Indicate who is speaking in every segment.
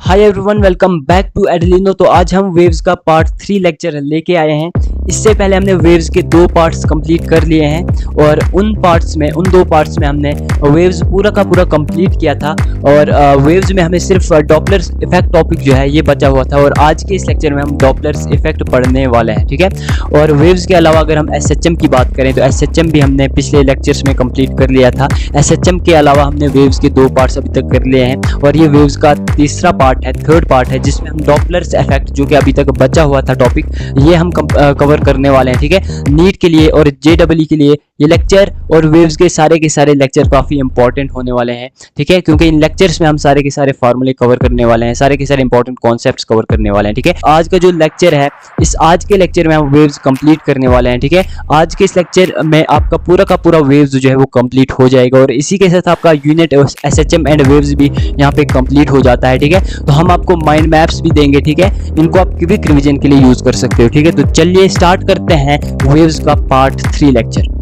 Speaker 1: Hi everyone, welcome back to एडलिनो। तो आज हम वेव्स का पार्ट 3 लेक्चर लेके आए हैं। इससे पहले हमने वेव्स के 2 पार्ट्स कंप्लीट कर लिए हैं और उन दो पार्ट्स में हमने वेव्स पूरा का पूरा कंप्लीट किया था और वेव्स में हमें सिर्फ डॉपलर्स इफेक्ट टॉपिक जो है ये बचा हुआ था और आज के इस लेक्चर में हम डॉपलर्स इफेक्ट पढ़ने वाले हैं, ठीक है। और वेव्स के अलावा अगर हम एसएचएम की बात करें तो एसएचएम भी हमने पिछले लेक्चर्स में कंप्लीट कर लिया था। एसएचएम के अलावा हमने वेव्स के 2 पार्ट्स अभी तक कर लिए हैं और ये वेव्स का तीसरा पार्ट है, थर्ड पार्ट है, जिसमें हम डॉपलर्स इफेक्ट जो कि अभी तक बचा हुआ था टॉपिक, ये हम कवर करने वाले हैं, ठीक है। नीट के लिए और जेईई के लिए ये लेक्चर और वेव्स के सारे लेक्चर काफी इंपॉर्टेंट होने वाले हैं, ठीक है, क्योंकि इन लेक्चर्स में हम सारे के सारे फार्मूले कवर करने वाले हैं, सारे के सारे इंपॉर्टेंट कॉन्सेप्ट्स कवर करने वाले हैं, ठीक है। आज का जो लेक्चर है, इस आज के लेक्चर में हम वेव्स कंप्लीट करने वाले हैं, ठीक है। आज के इस लेक्चर में आपका पूरा का पूरा वेव्स जो है वो कंप्लीट हो जाएगा और इसी के साथ आपका यूनिट एसएचएम एंड वेव्स भी यहाँ पे कंप्लीट हो जाता है, ठीक है। तो हम आपको माइंड मैप्स भी देंगे, ठीक है, इनको आप क्विक रिवीजन के लिए यूज कर सकते हो, ठीक है। तो चलिए स्टार्ट करते हैं वेव्स का पार्ट 3 लेक्चर।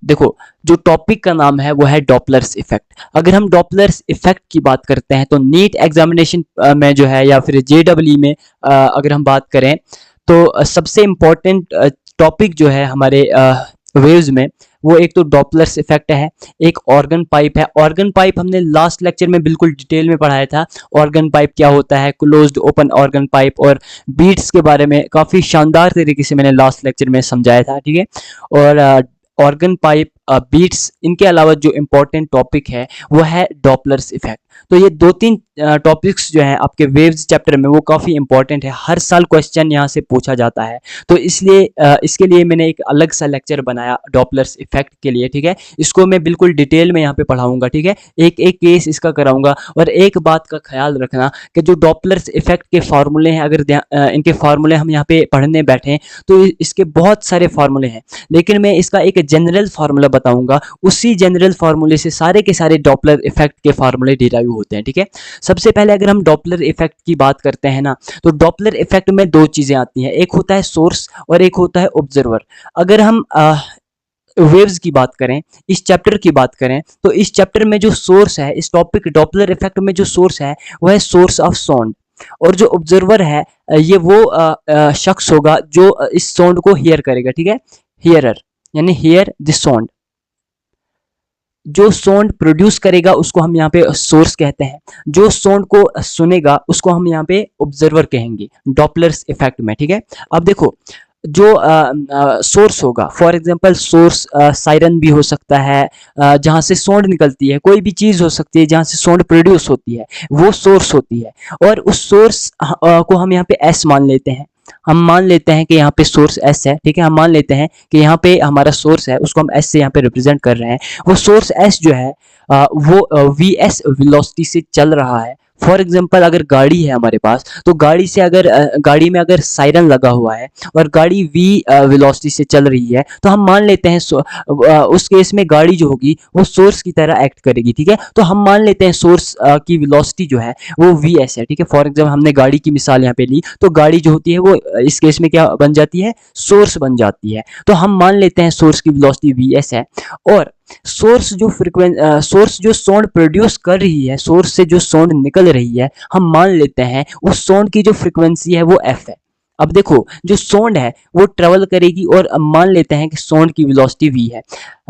Speaker 1: देखो, जो टॉपिक का नाम है वो है डॉपलर्स इफेक्ट। अगर हम डॉपलर्स इफेक्ट की बात करते हैं तो नीट एग्जामिनेशन में जो है या फिर जेईई में अगर हम बात करें तो सबसे इम्पोर्टेंट टॉपिक जो है हमारे वेव्स में वो एक तो डॉपलर्स इफेक्ट है, एक ऑर्गन पाइप है। ऑर्गन पाइप हमने लास्ट लेक्चर में बिल्कुल डिटेल में पढ़ाया था। ऑर्गन पाइप क्या होता है, क्लोज्ड ओपन ऑर्गन पाइप, और बीट्स के बारे में काफ़ी शानदार तरीके से मैंने लास्ट लेक्चर में समझाया था, ठीक है। और ऑर्गन पाइप, बीट्स, इनके अलावा जो इम्पोर्टेंट टॉपिक है वो है डॉपलर्स इफेक्ट। तो ये 2-3 टॉपिक्स जो हैं आपके वेव्स चैप्टर में वो काफ़ी इंपॉर्टेंट है, हर साल क्वेश्चन यहाँ से पूछा जाता है। तो इसलिए इसके लिए मैंने एक अलग सा लेक्चर बनाया डॉपलर्स इफेक्ट के लिए, ठीक है। इसको मैं बिल्कुल डिटेल में यहाँ पे पढ़ाऊंगा, ठीक है, एक एक केस इसका कराऊंगा। और एक बात का ख्याल रखना कि जो डॉपलर्स इफेक्ट के फार्मूले हैं, अगर इनके फार्मूले हम यहाँ पे पढ़ने बैठें तो इसके बहुत सारे फार्मूले हैं, लेकिन मैं इसका एक जनरल फार्मूला बताऊंगा। उसी जनरल फार्मूले से सारे के सारे डॉपलर इफेक्ट के फार्मूले डिराइव होते हैं, ठीक है। सबसे पहले अगर हम डॉपलर इफेक्ट की बात करते हैं ना, तो डॉपलर इफेक्ट में 2 चीजें आती हैं, एक होता है सोर्स और एक होता है ऑब्जर्वर। अगर हम वेव्स की बात करें, इस चैप्टर की बात करें, तो इस चैप्टर में जो सोर्स है, इस टॉपिक डॉपलर इफेक्ट में जो सोर्स है वो है सोर्स ऑफ साउंड, और जो ऑब्जर्वर है ये वो शख्स होगा जो इस साउंड को हियर करेगा, ठीक है, हियरर, यानी हियर दिस साउंड। जो साउंड प्रोड्यूस करेगा उसको हम यहाँ पे सोर्स कहते हैं, जो साउंड को सुनेगा उसको हम यहाँ पे ऑब्जर्वर कहेंगे डॉपलर्स इफेक्ट में, ठीक है। अब देखो, जो सोर्स होगा, फॉर एग्जांपल सोर्स सायरन भी हो सकता है, जहाँ से साउंड निकलती है, कोई भी चीज़ हो सकती है जहाँ से साउंड प्रोड्यूस होती है, वो सोर्स होती है। और उस सोर्स को हम यहाँ पे एस मान लेते हैं। हम मान लेते हैं कि यहाँ पे सोर्स एस है, ठीक है। हम मान लेते हैं कि यहाँ पे हमारा सोर्स है, उसको हम एस से यहाँ पे रिप्रेजेंट कर रहे हैं। वो सोर्स एस जो है वो वी एस वेलोसिटी से चल रहा है। फॉर एग्जांपल अगर गाड़ी है हमारे पास, तो गाड़ी से अगर गाड़ी में अगर सायरन लगा हुआ है और गाड़ी वी वेलोसिटी से चल रही है, तो हम मान लेते हैं उस केस में गाड़ी जो होगी वो सोर्स की तरह एक्ट करेगी, ठीक है। तो हम मान लेते हैं सोर्स की वेलोसिटी जो है वो वी एस है, ठीक है। फॉर एग्जाम्पल हमने गाड़ी की मिसाल यहाँ पे ली, तो गाड़ी जो होती है वो इस केस में क्या बन जाती है, सोर्स बन जाती है। तो हम मान लेते हैं सोर्स की वेलोसिटी वी एस है, और सोर्स जो साउंड प्रोड्यूस कर रही है, सोर्स से जो साउंड निकल रही है, हम मान लेते हैं उस साउंड की जो फ्रीक्वेंसी है वो एफ है। अब देखो, जो साउंड है वो ट्रेवल करेगी और मान लेते हैं कि साउंड की वेलोसिटी वी है।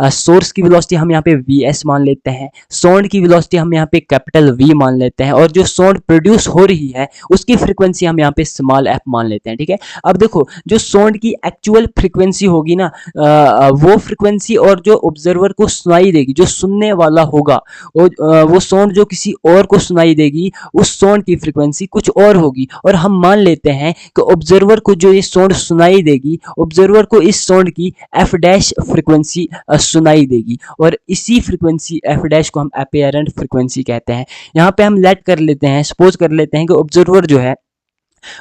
Speaker 1: सोर्स की वेलोसिटी हम यहाँ पे वी एस मान लेते हैं, साउंड की वेलोसिटी हम यहाँ पे कैपिटल वी मान लेते हैं, और जो साउंड प्रोड्यूस हो रही है उसकी फ्रीक्वेंसी हम यहाँ पे स्मॉल एफ मान लेते हैं, ठीक है। अब देखो, जो साउंड की एक्चुअल फ्रीक्वेंसी होगी ना, वो फ्रीक्वेंसी और जो ऑब्जर्वर को सुनाई देगी, जो सुनने वाला होगा, वो साउंड जो किसी और को सुनाई देगी, उस साउंड की फ्रीक्वेंसी कुछ और होगी। और हम मान लेते हैं कि ऑब्जर्वर को जो ये साउंड सुनाई देगी, ऑब्जर्वर को इस साउंड की एफ डैश फ्रीक्वेंसी सुनाई देगी, और इसी फ्रीक्वेंसी एफ डैश को हम अपीयरेंट फ्रीक्वेंसी कहते हैं। यहाँ पे हम लेट कर लेते हैं, सपोज कर लेते हैं कि ऑब्जर्वर जो है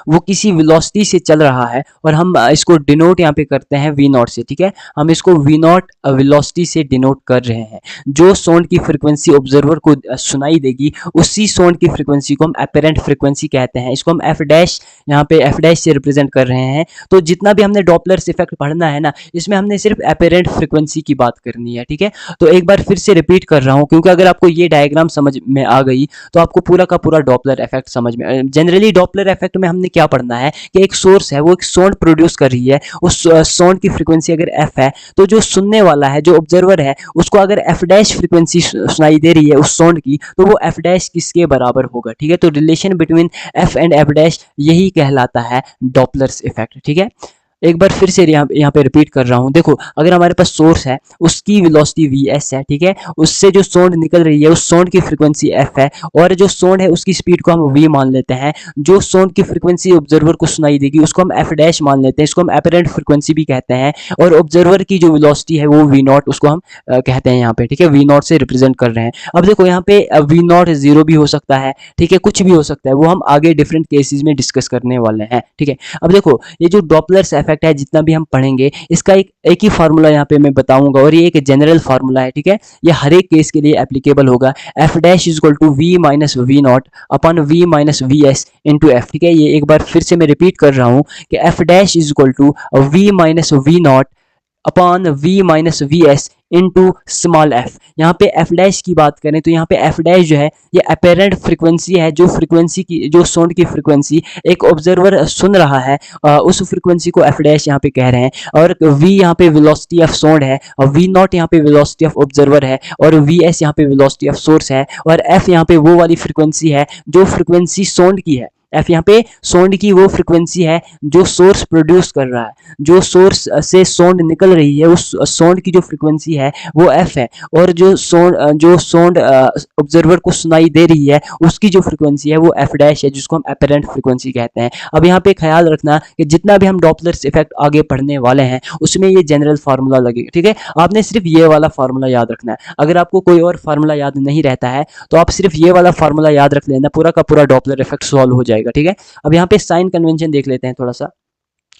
Speaker 1: वो किसी वेलोसिटी से चल रहा है और हम इसको डिनोट यहाँ पे करते हैं वी नॉट से, ठीक है। हम इसको वी नॉट वेलोसिटी से डिनोट कर रहे हैं। जो साउंड की फ्रीक्वेंसी ऑब्जर्वर को सुनाई देगी उसी साउंड की फ्रीक्वेंसी को हम एपरेंट फ्रीक्वेंसी कहते हैं। इसको हम एफ डैश यहाँ पे एफ डैश से रिप्रेजेंट कर रहे हैं। तो जितना भी हमने डॉपलर्स इफेक्ट पढ़ना है ना, इसमें हमने सिर्फ एपरेंट फ्रीक्वेंसी की बात करनी है, ठीक है। तो एक बार फिर से रिपीट कर रहा हूँ, क्योंकि अगर आपको ये डायग्राम समझ में आ गई तो आपको पूरा का पूरा डॉपलर इफेक्ट समझ में। जनरली डॉपलर इफेक्ट में हमने क्या पढ़ना है कि एक सोर्स है, वो एक साउंड प्रोड्यूस कर रही है, उस साउंड की फ्रीक्वेंसी अगर एफ है तो जो सुनने वाला है, जो ऑब्जर्वर है, उसको अगर एफ डैश फ्रीक्वेंसी सुनाई दे रही है उस साउंड की, तो वो एफ डैश किसके बराबर होगा, ठीक है। तो relation between F and F dash यही कहलाता है डॉपलर्स इफेक्ट, ठीक है। एक बार फिर से यहाँ पे रिपीट कर रहा हूँ। देखो, अगर हमारे पास सोर्स है, उसकी वेलोसिटी वी एस है, ठीक है, उससे जो साउंड निकल रही है उस साउंड की फ्रीक्वेंसी एफ है, और जो साउंड है उसकी स्पीड को हम वी मान लेते हैं। जो साउंड की फ्रीक्वेंसी ऑब्जर्वर को सुनाई देगी उसको हम एफ डैश मान लेते हैं। इसको हम एपरेंट फ्रीक्वेंसी भी कहते हैं। और ऑब्जर्वर की जो वेलोसिटी है वो वी नॉट, उसको हम कहते हैं यहाँ पे, ठीक है, वी नॉट से रिप्रेजेंट कर रहे हैं। अब देखो, यहाँ पे वी नॉट जीरो भी हो सकता है, ठीक है, कुछ भी हो सकता है, वो हम आगे डिफरेंट केसेस में डिस्कस करने वाले हैं, ठीक है। अब देखो, ये जो डॉपलर्स इफेक्ट है, जितना भी हम पढ़ेंगे, इसका एक ही फार्मूला यहाँ पे मैं बताऊंगा, और ये एक जनरल फार्मूला है, ठीक है। ये हर एक केस के लिए एप्लीकेबल होगा। F dash is equal to V minus V naught upon V minus V S into F, ठीक है। ये एक बार फिर से मैं रिपीट कर रहा हूँ कि F dash is equal to V minus V naught upon V minus V S into small F. यहाँ पे एफ डैश की बात करें तो यहाँ पे एफ डैश जो है ये अपेरेंट फ्रीक्वेंसी है, जो फ्रीक्वेंसी की, जो साउंड की फ्रीक्वेंसी एक ऑब्जर्वर सुन रहा है, उस फ्रीक्वेंसी को एफ डैश यहाँ पे कह रहे हैं। और वी यहाँ पे वेलोसिटी ऑफ साउंड है, और वी नॉट यहाँ पे वेलोसिटी ऑफ ऑब्जर्वर है, और वी एस यहाँ पे वेलोसिटी ऑफ सोर्स है, और एफ यहाँ पे वो वाली फ्रीक्वेंसी है जो फ्रीक्वेंसी साउंड की है। एफ यहाँ पे साउंड की वो फ्रीक्वेंसी है जो सोर्स प्रोड्यूस कर रहा है, जो सोर्स से साउंड निकल रही है उस साउंड की जो फ्रीक्वेंसी है वो एफ है। और जो साउंड ऑब्जर्वर को सुनाई दे रही है उसकी जो फ्रीक्वेंसी है वो एफ डैश है, जिसको हम एपरेंट फ्रीक्वेंसी कहते हैं। अब यहाँ पे ख्याल रखना कि जितना भी हम डॉपलर्स इफेक्ट आगे पढ़ने वाले हैं उसमें ये जनरल फार्मूला लगेगा, ठीक है। आपने सिर्फ ये वाला फार्मूला याद रखना है। अगर आपको कोई और फार्मूला याद नहीं रहता है तो आप सिर्फ ये वाला फार्मूला याद रख लेना, पूरा का पूरा डॉपलर इफेक्ट सॉल्व हो जाएगा, ठीक है। अब यहाँ पे साइन कन्वेंशन देख लेते हैं थोड़ा सा।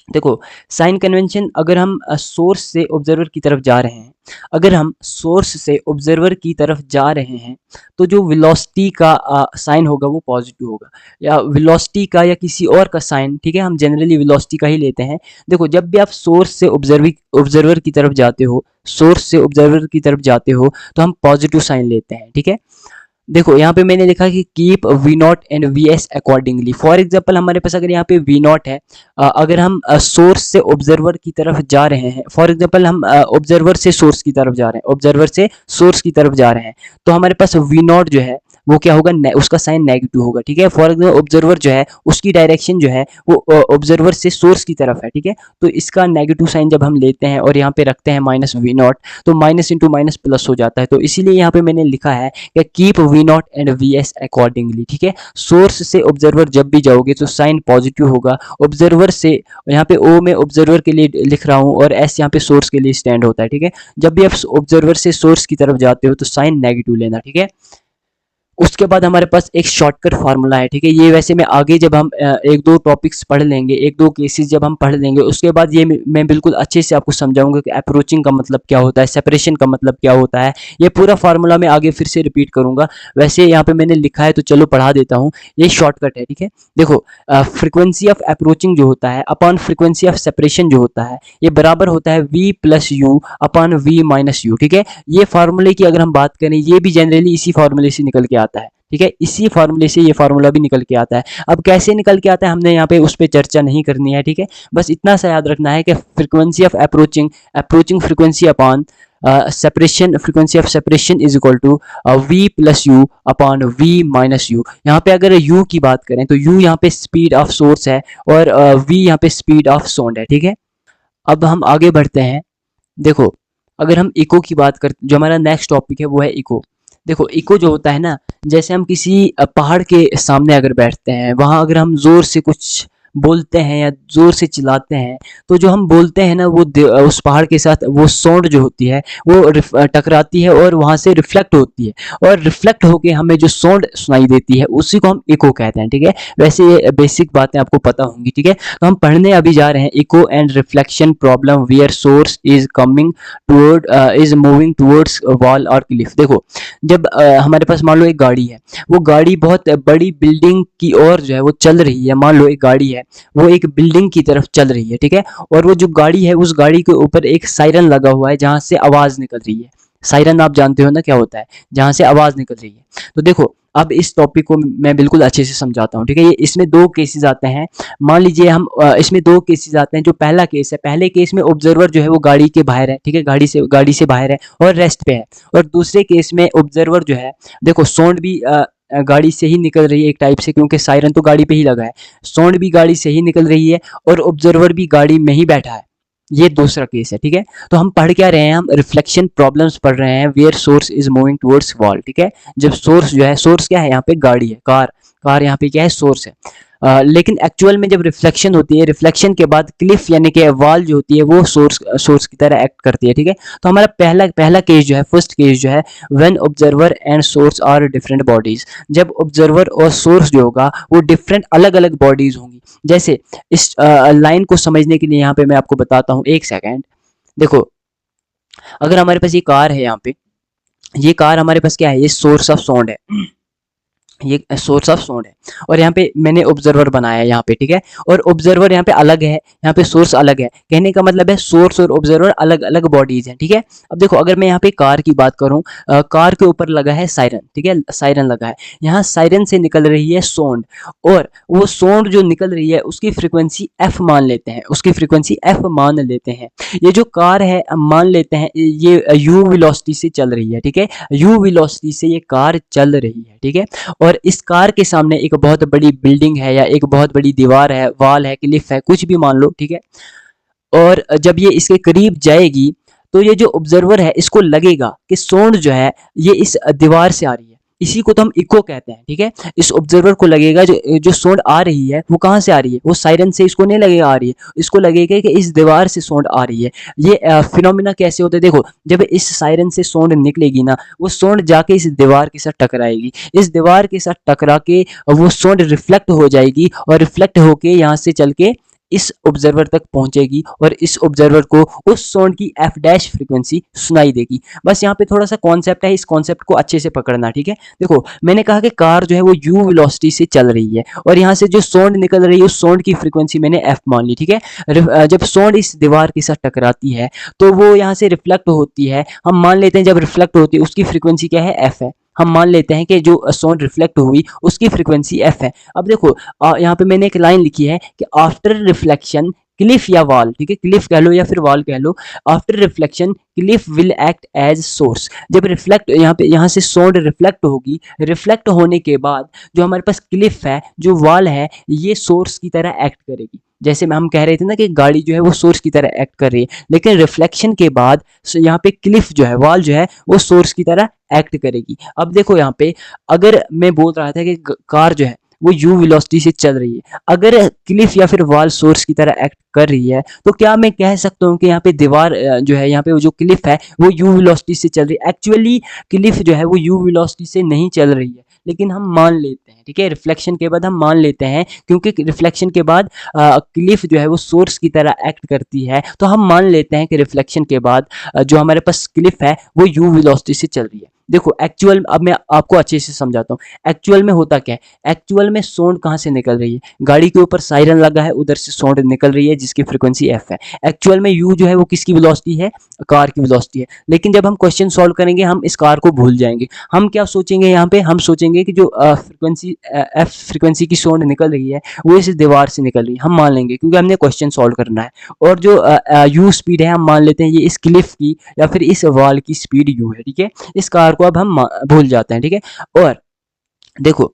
Speaker 1: देखो, साइन कन्वेंशन, अगर हम सोर्स से ऑब्जर्वर की तरफ जा रहे हैं, अगर हम सोर्स से ऑब्जर्वर की तरफ जा रहे हैं तो जो वेलोसिटी का साइन होगा वो पॉजिटिव होगा, या वेलोसिटी का या किसी और का साइन, ठीक है, हम जनरली वेलोसिटी का ही लेते हैं। देखो, जब भी आप सोर्स से ऑब्जर्वर की तरफ जाते हो, सोर्स से ऑब्जर्वर की तरफ जाते हो तो हम पॉजिटिव साइन लेते हैं, ठीक है। देखो, यहाँ पे मैंने लिखा कि keep V naught and V S accordingly. For example, हमारे पास अगर यहाँ पे वी नॉट है, अगर हम सोर्स से ऑब्जर्वर की तरफ जा रहे हैं, फॉर एग्जाम्पल हम ऑब्जर्वर से सोर्स की तरफ जा रहे हैं, ऑब्जर्वर से सोर्स की तरफ जा रहे हैं, तो हमारे पास वी नॉट जो है वो क्या होगा, उसका साइन नेगेटिव होगा, ठीक है। फॉर एग्जाम्पल, ऑब्जर्वर जो है उसकी डायरेक्शन जो है वो ऑब्जर्वर से सोर्स की तरफ है, ठीक है। तो इसका नेगेटिव साइन जब हम लेते हैं और यहाँ पे रखते हैं माइनस वी नॉट, तो माइनस इंटू माइनस प्लस हो जाता है। तो इसीलिए यहाँ पे मैंने लिखा है कि keep V naught and V S accordingly, ठीक है। सोर्स से ऑब्जर्वर जब भी जाओगे तो साइन पॉजिटिव होगा। ऑब्जर्वर से, यहाँ पे ओ में ऑब्जर्वर के लिए लिख रहा हूँ और एस यहाँ पे सोर्स के लिए स्टैंड होता है, ठीक है। जब भी आप ऑब्जर्वर से सोर्स की तरफ जाते हो तो साइन नेगेटिव लेना, ठीक है। उसके बाद हमारे पास एक शॉर्टकट फार्मूला है, ठीक है। ये वैसे में आगे जब हम एक दो टॉपिक्स पढ़ लेंगे, एक दो केसेस जब हम पढ़ लेंगे, उसके बाद ये मैं बिल्कुल अच्छे से आपको समझाऊंगा कि अप्रोचिंग का मतलब क्या होता है, सेपरेशन का मतलब क्या होता है। ये पूरा फार्मूला मैं आगे फिर से रिपीट करूंगा। वैसे यहाँ पे मैंने लिखा है तो चलो पढ़ा देता हूँ। ये शॉर्टकट है, ठीक है। देखो, फ्रीक्वेंसी ऑफ अप्रोचिंग जो होता है अपॉन फ्रीक्वेंसी ऑफ सेपरेशन जो होता है, ये बराबर होता है v plus U upon v minus U, ठीक है। ये फार्मूले की अगर हम बात करें, ये भी जनरली इसी फार्मूले से निकल के आता है, ठीक है। इसी फार्मूले से ये फार्मूला भी निकल के आता है। अब कैसे निकल के आता है हमने यहाँ पे उस पर चर्चा नहीं करनी है, ठीक है। बस इतना सा याद रखना है कि frequency of approaching frequency upon separation, frequency of separation is equal to v plus U upon v minus U. यहाँ पे अगर u की बात करें तो u यहाँ पे स्पीड ऑफ सोर्स है और v यहाँ पे स्पीड ऑफ साउंड है, ठीक है। अब हम आगे बढ़ते हैं। देखो, अगर हम इको की बात करते, जो हमारा नेक्स्ट टॉपिक है वो है इको। देखो, इको जो होता है ना, जैसे हम किसी पहाड़ के सामने अगर बैठते हैं, वहाँ अगर हम ज़ोर से कुछ बोलते हैं या जोर से चिल्लाते हैं, तो जो हम बोलते हैं ना वो उस पहाड़ के साथ वो साउंड जो होती है वो टकराती है और वहां से रिफ्लेक्ट होती है, और रिफ्लेक्ट होके हमें जो साउंड सुनाई देती है उसी को हम इको कहते हैं। ठीक है, वैसे ये बेसिक बातें आपको पता होंगी। ठीक है, तो हम पढ़ने अभी जा रहे हैं echo and reflection problem where source is coming toward is moving towards wall और क्लिफ। देखो, जब हमारे पास मान लो एक गाड़ी है, वो गाड़ी बहुत बड़ी बिल्डिंग की ओर जो है वो चल रही है। मान लो एक गाड़ी है, वो एक बिल्डिंग की तरफ चल रही है। ठीक है, और वो जो गाड़ी है उस गाड़ी के ऊपर एक सायरन लगा हुआ है जहां से आवाज निकल रही है। सायरन आप जानते हो ना क्या होता है, जहां से आवाज निकल रही है। तो देखो, अब इस टॉपिक को मैं बिल्कुल अच्छे से समझाता हूँ। ठीक है, ये इसमें दो केसेस आते हैं। मान लीजिए हम इसमें दो केसेस आते हैं। जो पहला केस है, पहले केस में ऑब्जर्वर जो है वो गाड़ी के बाहर है। ठीक है, गाड़ी से बाहर है और रेस्ट पे है। और दूसरे केस में ऑब्जर्वर जो है, देखो साउंड भी गाड़ी से ही निकल रही है एक टाइप से, क्योंकि सायरन तो गाड़ी पे ही लगा है। साउंड भी गाड़ी से ही निकल रही है और ऑब्जर्वर भी गाड़ी में ही बैठा है। ये दूसरा केस है। ठीक है, तो हम पढ़ क्या रहे हैं, हम रिफ्लेक्शन प्रॉब्लम्स पढ़ रहे हैं where source is moving towards wall. ठीक है, जब सोर्स जो है, सोर्स क्या है यहाँ पे, गाड़ी है, कार यहाँ पे क्या है, सोर्स है। लेकिन एक्चुअल में जब रिफ्लेक्शन होती है, रिफ्लेक्शन के बाद क्लिफ यानी कि वॉल जो होती है वो सोर्स की तरह एक्ट करती है। ठीक है, तो हमारा पहला केस जो है, फर्स्ट केस जो है, when observer and source are different bodies. जब ऑब्जर्वर और सोर्स जो होगा वो डिफरेंट अलग अलग बॉडीज होंगी। जैसे इस लाइन को समझने के लिए यहाँ पे मैं आपको बताता हूँ, एक सेकेंड। देखो, अगर हमारे पास ये कार है, यहाँ पे ये कार हमारे पास क्या है, ये सोर्स ऑफ साउंड है, ये सोर्स ऑफ साउंड है। और यहाँ पे मैंने ऑब्जर्वर बनाया है यहाँ पे। ठीक है, और ऑब्जर्वर यहाँ पे अलग है, यहाँ पे सोर्स अलग है। कहने का मतलब है सोर्स और ऑब्जर्वर अलग अलग बॉडीज हैं। ठीक है, अब देखो, अगर मैं यहाँ पे कार की बात करूँ, कार के ऊपर लगा है सायरन। ठीक है, सायरन लगा है, यहाँ सायरन से निकल रही है साउंड, और वो साउंड जो निकल रही है उसकी फ्रीक्वेंसी एफ मान लेते हैं, उसकी फ्रीक्वेंसी एफ मान लेते हैं। ये जो कार है, मान लेते हैं ये यू वेलोसिटी से चल रही है। ठीक है, यू वेलोसिटी से ये कार चल रही है। ठीक है, और इस कार के सामने एक बहुत बड़ी बिल्डिंग है या एक बहुत बड़ी दीवार है, वॉल है, क्लिफ है, कुछ भी मान लो। ठीक है, और जब ये इसके करीब जाएगी तो ये जो ऑब्जर्वर है इसको लगेगा कि साउंड जो है ये इस दीवार से आ रही है। इसी को तो हम इको कहते हैं। ठीक है, इस ऑब्जर्वर को लगेगा जो जो साउंड आ रही है वो कहाँ से आ रही है, वो सायरन से इसको नहीं लगेगा आ रही है, इसको लगेगा कि इस दीवार से साउंड आ रही है। ये फिनोमिना कैसे होते हैं, देखो, जब इस सायरन से साउंड निकलेगी ना, वो साउंड जाके इस दीवार के साथ टकराएगी, इस दीवार के साथ टकरा के वो साउंड रिफ्लेक्ट हो जाएगी, और रिफ्लेक्ट होके यहाँ से चल के इस ऑब्जर्वर तक पहुंचेगी, और इस ऑब्जर्वर को उस साउंड की एफ डैश फ्रीक्वेंसी सुनाई देगी। बस यहाँ पे थोड़ा सा कॉन्सेप्ट है, इस कॉन्सेप्ट को अच्छे से पकड़ना। ठीक है, देखो, मैंने कहा कि कार जो है वो यू वेलोसिटी से चल रही है, और यहाँ से जो साउंड निकल रही है उस साउंड की फ्रीक्वेंसी मैंने एफ मान ली। ठीक है, जब साउंड इस दीवार के साथ टकराती है तो वो यहाँ से रिफ्लेक्ट होती है। हम मान लेते हैं जब रिफ्लेक्ट होती है उसकी फ्रीक्वेंसी क्या है, एफ है। हम मान लेते हैं कि जो साउंड रिफ्लेक्ट हुई उसकी फ्रीक्वेंसी एफ है। अब देखो, यहाँ पे मैंने एक लाइन लिखी है कि आफ्टर रिफ्लेक्शन क्लिफ या वॉल, ठीक है, क्लिफ कह लो या फिर वॉल कह लो, after reflection cliff will act as source. जब रिफ्लेक्ट यहाँ से साउंड रिफ्लेक्ट होगी, रिफ्लेक्ट होने के बाद जो हमारे पास क्लिफ है, जो वॉल है, ये सोर्स की तरह एक्ट करेगी। जैसे हम कह रहे थे ना कि गाड़ी जो है वो सोर्स की तरह एक्ट कर रही है, लेकिन रिफ्लेक्शन के बाद यहाँ पे क्लिफ जो है, वॉल जो है, वो सोर्स की तरह एक्ट करेगी। अब देखो, यहाँ पे अगर मैं बोल रहा था कि कार जो है वो यू वेलोसिटी से चल रही है, अगर क्लिफ या फिर वॉल सोर्स की तरह एक्ट कर रही है, तो क्या मैं कह सकता हूँ कि यहाँ पे दीवार जो है, यहाँ पे वो जो क्लिफ है वो यू वेलोसिटी से चल रही है। एक्चुअली क्लिफ जो है वो यू वेलोसिटी से नहीं चल रही है, लेकिन हम मान लेते हैं। ठीक है, रिफ्लेक्शन के बाद हम मान लेते हैं, क्योंकि रिफ्लेक्शन के बाद क्लिफ जो है वो सोर्स की तरह एक्ट करती है, तो हम मान लेते हैं कि रिफ्लेक्शन के बाद जो हमारे पास क्लिफ है वो यू वेलोसिटी से चल रही है। देखो, एक्चुअल, अब मैं आपको अच्छे से समझाता हूँ एक्चुअल में होता क्या है। एक्चुअल में साउंड कहाँ से निकल रही है, गाड़ी के ऊपर सायरन लगा है, उधर से साउंड निकल रही है जिसकी फ्रीक्वेंसी एफ है। एक्चुअल में यू जो है वो किसकी वेलोसिटी है, कार की वेलोसिटी है। लेकिन जब हम क्वेश्चन सॉल्व करेंगे हम इस कार को भूल जाएंगे। हम क्या सोचेंगे, यहाँ पे हम सोचेंगे कि जो फ्रीक्वेंसी एफ फ्रीक्वेंसी की साउंड निकल रही है वो इस दीवार से निकल रही है, हम मान लेंगे, क्योंकि हमने क्वेश्चन सॉल्व करना है। और जो यू स्पीड है हम मान लेते हैं ये इस क्लिफ की या फिर इस वॉल की स्पीड यू है। ठीक है, इस कार को अब हम भूल जाते हैं। ठीक है, और देखो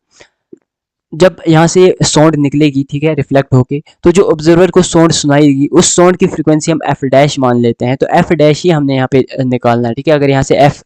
Speaker 1: जब यहाँ से साउंड निकलेगी, ठीक है, रिफ्लेक्ट होके, तो जो ऑब्जर्वर को साउंड सुनाई देगी उस साउंड की फ्रीक्वेंसी हम एफ डैश मान लेते हैं। तो एफ डैश ही हमने यहाँ पे निकालना है, ठीक है। अगर यहाँ से एफ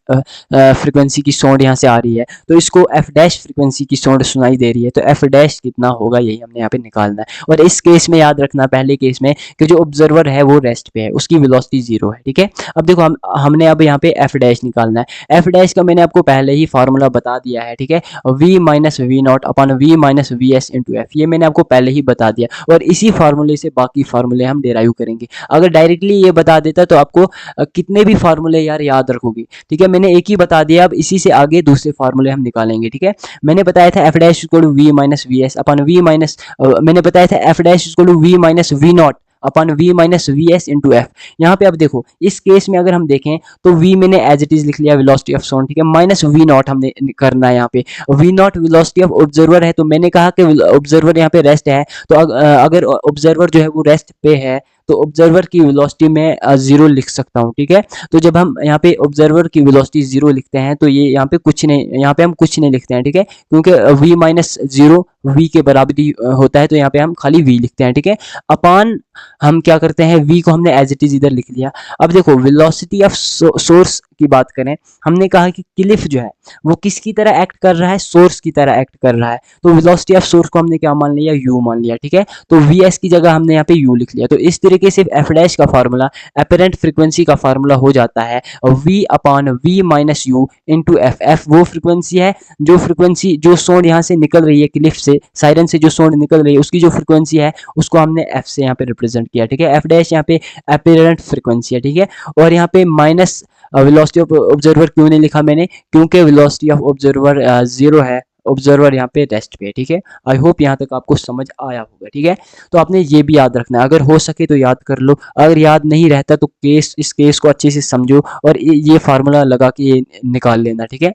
Speaker 1: फ्रीक्वेंसी की साउंड यहाँ से आ रही है तो इसको एफ डैश फ्रीक्वेंसी की साउंड सुनाई दे रही है, तो एफ डैश कितना होगा यही हमने यहाँ पे निकालना है। और इस केस में याद रखना, पहले केस में, कि जो ऑब्जर्वर है वो रेस्ट पे है, उसकी वेलोसिटी 0 है, ठीक है। अब देखो हमने अब यहाँ पे एफ डैश निकालना है। एफ डैश का मैंने आपको पहले ही फार्मूला बता दिया है, ठीक है, v minus V naught upon v minus V S into F, ये मैंने आपको पहले ही बता दिया। और इसी फार्मूले से बाकी फार्मूले हम डेराइव करेंगे। अगर डायरेक्टली ये बता देता तो आपको कितने भी फार्मूले यार याद रखोगे, ठीक है। मैंने एक ही बता दिया, अब इसी से आगे दूसरे फार्मूले हम निकालेंगे, ठीक है। मैंने बताया था F dash equal to V minus V S upon we minus, मैंने बताया था F dash equal to V minus V naught upon v minus V S into F. यहाँ पे अब देखो इस केस में अगर हम देखें तो v मैंने एज इट इज लिख लिया वेलोसिटी ऑफ साउंड, ठीक है, माइनस वी नॉट हमने करना है। यहाँ पे V naught velocity of observer है, तो मैंने कहा कि ऑब्जर्वर यहाँ पे रेस्ट है, तो अगर ऑब्जर्वर जो है वो रेस्ट पे है तो ऑब्जर्वर की वेलोसिटी में 0 लिख सकता हूँ, ठीक है। तो जब हम यहाँ पे ऑब्जर्वर की वेलोसिटी 0 लिखते हैं तो ये यहाँ पे कुछ नहीं, यहाँ पे हम कुछ नहीं लिखते हैं, ठीक है, क्योंकि v माइनस 0 v के बराबरी होता है, तो यहाँ पे हम खाली v लिखते हैं, ठीक है। अपान हम क्या करते हैं, v को हमने एज इट इज इधर लिख लिया। अब देखो वेलोसिटी ऑफ सोर्स की बात करें, हमने कहा कि क्लिफ जो है वो किसकी तरह एक्ट कर रहा है, सोर्स की तरह एक्ट कर रहा है, तो वेलोसिटी ऑफ सोर्स को हमने क्या मान लिया, u मान लिया, ठीक है। तो vs की जगह हमने यहाँ पे u लिख लिया। तो इस तरीके से एफ डैश का फार्मूला अपरेंट फ्रीक्वेंसी का फार्मूला हो जाता है v upon v minus you into F. F वो फ्रीक्वेंसी है, जो फ्रीक्वेंसी जो साउंड यहाँ से निकल रही है क्लिफ से, सायरन से जो साउंड निकल रही है उसकी जो फ्रीक्वेंसी है उसको हमने एफ से यहाँ पे रिप्रेजेंट किया, ठीक है। एफ डैश यहाँ पे अपरेंट फ्रीक्वेंसी है, ठीक है। और यहाँ पे माइनस वेलोसिटी ऑफ ऑब्जर्वर क्यों नहीं लिखा मैंने, क्योंकि वेलोसिटी ऑफ ऑब्जर्वर 0 है, ऑब्जर्वर यहाँ पे रेस्ट पे है, ठीक है। आई होप यहाँ तक आपको समझ आया होगा, ठीक है। तो आपने ये भी याद रखना है, अगर हो सके तो याद कर लो, अगर याद नहीं रहता तो इस केस को अच्छे से समझो और ये फार्मूला लगा के ये निकाल लेना, ठीक है।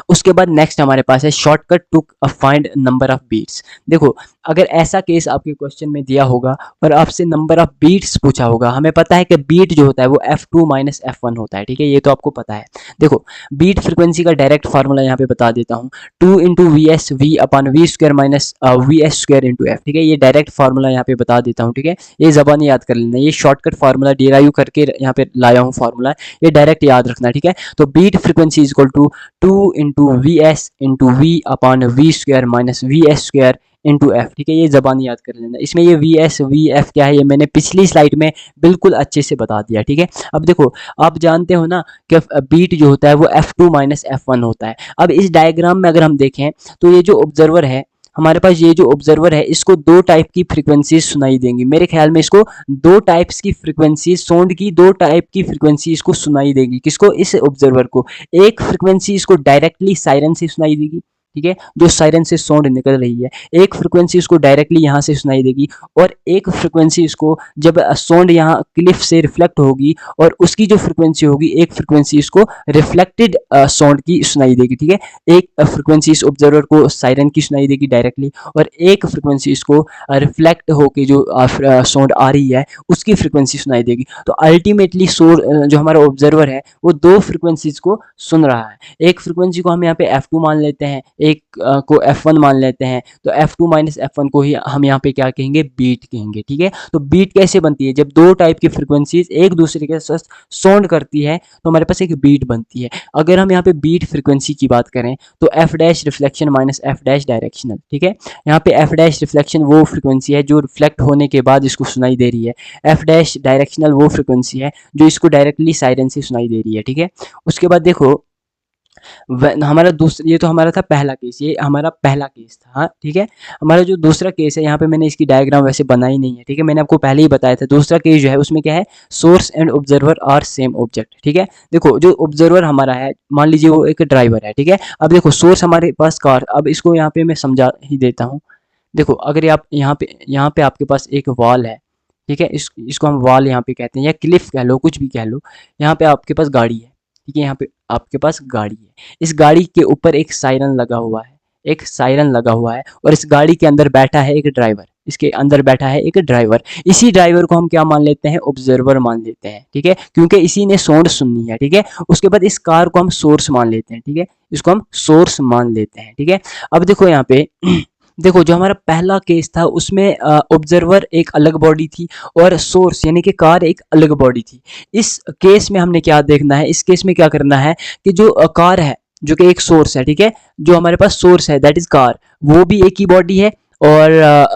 Speaker 1: उसके बाद नेक्स्ट हमारे पास है shortcut to find number of beats. देखो अगर ऐसा केस आपके क्वेश्चन में दिया होगा और आपसे नंबर ऑफ बीट्स पूछा होगा, हमें पता है कि बीट जो होता है वो f2 माइनस f1 होता है, ठीक है, ये तो आपको पता है। देखो बीट फ्रीक्वेंसी का डायरेक्ट फार्मूला यहाँ पे बता देता हूँ, 2 into V S V upon V square minus V S square into F, ठीक है। ये डायरेक्ट फार्मूला यहाँ पे बता देता हूँ, ठीक है। ये जबानी याद कर लेना, ये शॉर्टकट फार्मूला डिराइव करके यहाँ पे लाया हूँ फार्मूला, ये डायरेक्ट याद रखना, ठीक है। तो beat frequency is equal to 2 into V S into V upon V square minus V S square into F, ठीक है। ये जबानी याद कर लेना। इसमें ये वी एस वी एफ क्या है ये मैंने पिछली स्लाइड में बिल्कुल अच्छे से बता दिया, ठीक है। अब देखो आप जानते हो ना कि बीट जो होता है वो f2 माइनस f1 होता है। अब इस डायग्राम में अगर हम देखें तो ये जो ऑब्जर्वर है हमारे पास, ये जो ऑब्जर्वर है इसको दो टाइप की फ्रीक्वेंसीज सुनाई देंगी। मेरे ख्याल में इसको दो टाइप्स की फ्रीक्वेंसी, साउंड की दो टाइप की फ्रीक्वेंसी इसको सुनाई देगी। किसको, इस ऑब्जर्वर को। एक फ्रीक्वेंसी इसको डायरेक्टली सायरन से सुनाई देगी, ठीक है, जो सायरन से साउंड निकल रही है। एक फ्रीक्वेंसी इसको डायरेक्टली यहाँ से सुनाई देगी और एक फ्रीक्वेंसी इसको जब साउंड यहाँ क्लिफ से रिफ्लेक्ट होगी और उसकी जो फ्रीक्वेंसी होगी, एक फ्रीक्वेंसी इसको रिफ्लेक्टेड साउंड की सुनाई देगी, ठीक है। एक फ्रीक्वेंसी इस ऑब्जर्वर को सायरन की सुनाई देगी डायरेक्टली और एक फ्रीक्वेंसी इसको रिफ्लेक्ट होके जो साउंड आ रही है उसकी फ्रीक्वेंसी सुनाई देगी। तो अल्टीमेटली जो हमारा ऑब्जर्वर है वो दो फ्रीक्वेंसीज को सुन रहा है। एक फ्रीक्वेंसी को हम यहाँ पे f2 मान लेते हैं, एक को f1 मान लेते हैं, तो f2 माइनस f1 को ही हम यहाँ पे क्या कहेंगे, बीट कहेंगे, ठीक है। तो बीट कैसे बनती है, जब दो टाइप की फ्रीक्वेंसीज एक दूसरे के साथ साउंड करती है तो हमारे पास एक बीट बनती है। अगर हम यहाँ पे बीट फ्रीक्वेंसी की बात करें तो f dash reflection minus f dash directional, ठीक है। यहाँ पे f डैश रिफ्लेक्शन वो फ्रीक्वेंसी है जो रिफ्लेक्ट होने के बाद इसको सुनाई दे रही है, f डैश डायरेक्शनल वो फ्रीक्वेंसी है जो इसको डायरेक्टली सायरन से सुनाई दे रही है, ठीक है। उसके बाद देखो हमारा दूसरा, ये तो हमारा था पहला केस, ये हमारा पहला केस था, हाँ ठीक है। हमारा जो दूसरा केस है यहाँ पे मैंने इसकी डायग्राम वैसे बनाई नहीं है, ठीक है, मैंने आपको पहले ही बताया था। दूसरा केस जो है उसमें क्या है, source and observer are same object, ठीक है। देखो जो ऑब्जर्वर हमारा है, मान लीजिए वो एक ड्राइवर है, ठीक है। अब देखो सोर्स हमारे पास कार, अब इसको यहाँ पे मैं समझा ही देता हूँ। देखो अगर आप यहाँ पे आपके पास एक वॉल है, ठीक है, इसको हम वॉल यहाँ पे कहते हैं या क्लिफ कह लो, कुछ भी कह लो। यहाँ पे आपके पास गाड़ी है, ठीक है, यहाँ पे आपके पास गाड़ी है। इस गाड़ी के ऊपर एक सायरन लगा हुआ है, एक सायरन लगा हुआ है और इस गाड़ी के अंदर बैठा है एक ड्राइवर, इसके अंदर बैठा है एक ड्राइवर। इसी ड्राइवर को हम क्या मान लेते हैं, ऑब्जर्वर मान लेते हैं, ठीक है, क्योंकि इसी ने साउंड सुननी है, ठीक है। उसके बाद इस कार को हम सोर्स मान लेते हैं, ठीक है, इसको हम सोर्स मान लेते हैं, ठीक है। अब देखो यहाँ पे देखो जो हमारा पहला केस था उसमें ऑब्जर्वर एक अलग बॉडी थी और सोर्स यानी कि कार एक अलग बॉडी थी। इस केस में हमने क्या देखना है, इस केस में क्या करना है कि जो कार है जो कि एक सोर्स है, ठीक है, जो हमारे पास सोर्स है दैट इज कार, वो भी एक ही बॉडी है और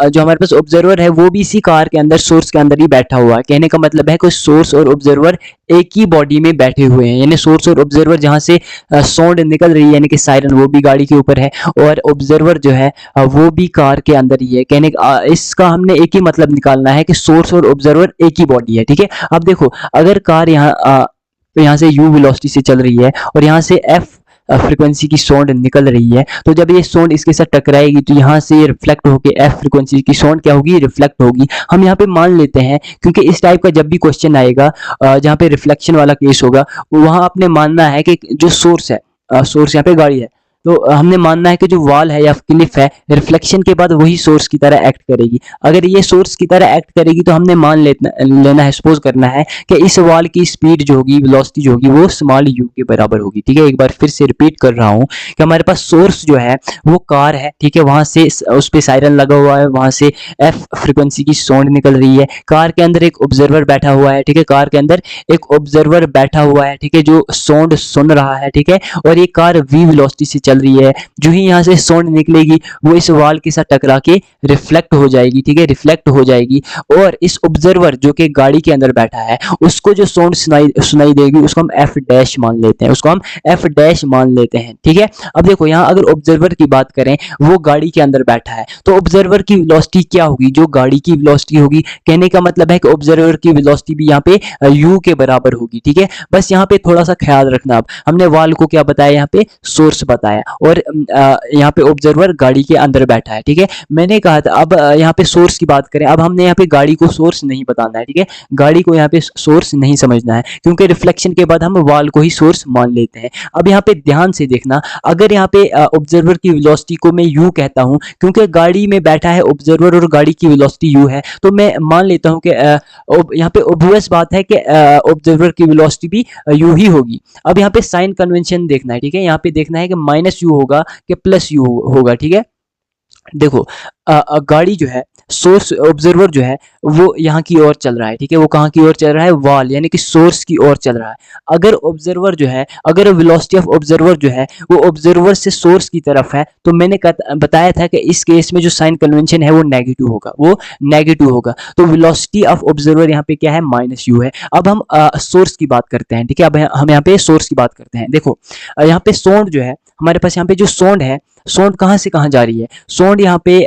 Speaker 1: जो हमारे पास ऑब्जर्वर है वो भी इसी कार के अंदर सोर्स के अंदर ही बैठा हुआ है। कहने का मतलब है कि सोर्स और ऑब्जर्वर एक ही बॉडी में बैठे हुए हैं, यानी सोर्स और ऑब्जर्वर जहाँ से साउंड निकल रही है यानी कि सायरन, वो भी गाड़ी के ऊपर है और ऑब्जर्वर जो है वो भी कार के अंदर ही है। कहने का इसका हमने एक ही मतलब निकालना है कि सोर्स और ऑब्जर्वर एक ही बॉडी है, ठीक है। अब देखो अगर कार यहाँ से u वेलोसिटी से चल रही है और यहाँ से f फ्रीक्वेंसी की साउंड निकल रही है, तो जब ये साउंड इसके साथ टकराएगी तो यहाँ से ये रिफ्लेक्ट होकर f फ्रीक्वेंसी की साउंड क्या होगी, रिफ्लेक्ट होगी। हम यहाँ पे मान लेते हैं क्योंकि इस टाइप का जब भी क्वेश्चन आएगा जहाँ पे रिफ्लेक्शन वाला केस होगा, वहाँ आपने मानना है कि जो सोर्स है, सोर्स यहाँ पे गाड़ी है, तो हमने मानना है कि जो वॉल है या क्लिफ है रिफ्लेक्शन के बाद वही सोर्स की तरह एक्ट करेगी। अगर ये सोर्स की तरह एक्ट करेगी तो हमने मान लेना है, सपोज करना है कि इस वॉल की स्पीड जो होगी, वेलोसिटी जो होगी वो स्मॉल u के बराबर होगी, ठीक है। एक बार फिर से रिपीट कर रहा हूँ कि हमारे पास सोर्स जो है वो कार है, ठीक है, वहां से उस पर सायरन लगा हुआ है, वहां से f फ्रिक्वेंसी की साउंड निकल रही है। कार के अंदर एक ऑब्जर्वर बैठा हुआ है, ठीक है, कार के अंदर एक ऑब्जर्वर बैठा हुआ है, ठीक है, जो साउंड सुन रहा है, ठीक है, और ये कार v वेलोसिटी से चल रही है। जो ही यहाँ से साउंड निकलेगी वो इस वॉल के साथ टकरा के रिफ्लेक्ट हो जाएगी, ठीक है, रिफ्लेक्ट हो जाएगी और इस ऑब्जर्वर जो कि गाड़ी के अंदर बैठा है उसको जो साउंड सुनाई देगी उसको हम f डैश मान लेते हैं, उसको हम f डैश मान लेते हैं, ठीक है। अब देखो यहाँ अगर ऑब्जर्वर की बात करें, वो गाड़ी के अंदर बैठा है तो ऑब्जर्वर की वेलोसिटी क्या होगी, जो गाड़ी की वेलोसिटी होगी। कहने का मतलब है कि ऑब्जर्वर की वेलोसिटी भी यहाँ पे u के बराबर होगी, ठीक है। बस यहाँ पे थोड़ा सा ख्याल रखना, अब हमने वॉल को क्या बताया, यहाँ पे सोर्स बताया और यहाँ पे ऑब्जर्वर गाड़ी के अंदर बैठा है, ठीक है। मैंने कहा था अब यहाँ पे सोर्स की बात करें, अब हमने यहाँ पे गाड़ी को सोर्स नहीं बताना है, ठीक है, गाड़ी को यहाँ पे सोर्स नहीं समझना है क्योंकि रिफ्लेक्शन के बाद हम वॉल को ही सोर्स मान लेते हैं। अब यहाँ पे ध्यान से देखना, अगर यहाँ पे ऑब्जर्वर की वेलोसिटी को मैं u कहता हूँ क्योंकि गाड़ी में बैठा है ऑब्जर्वर और गाड़ी की वेलोसिटी u है, तो मैं मान लेता हूँ कि यहाँ पे ऑब्वियस बात है कि ऑब्जर्वर की वेलोसिटी भी u ही होगी। अब यहाँ पे साइन कन्वेंशन देखना है, ठीक है, यहाँ पे देखना है कि माइनस u होगा कि प्लस u होगा, ठीक है। देखो गाड़ी जो है, सोर्स ऑब्जर्वर जो है वो यहाँ की ओर चल रहा है, ठीक है, वो कहाँ की ओर चल रहा है, वॉल यानी कि सोर्स की ओर चल रहा है। अगर ऑब्जर्वर जो है, अगर वेलोसिटी ऑफ ऑब्जर्वर जो है वो ऑब्जर्वर से सोर्स की तरफ है, तो मैंने बताया था कि इस केस में जो साइन कन्वेंशन है वो नेगेटिव होगा, वो नेगेटिव होगा। तो वेलोसिटी ऑफ ऑब्जर्वर यहाँ पे क्या है, माइनस u है। अब हम सोर्स की बात करते हैं, ठीक है, अब हम यहाँ पे सोर्स की बात करते हैं। देखो यहाँ पे साउंड जो है, हमारे पास यहाँ पे जो साउंड है, साउंड कहाँ से कहाँ जा रही है, साउंड यहाँ पे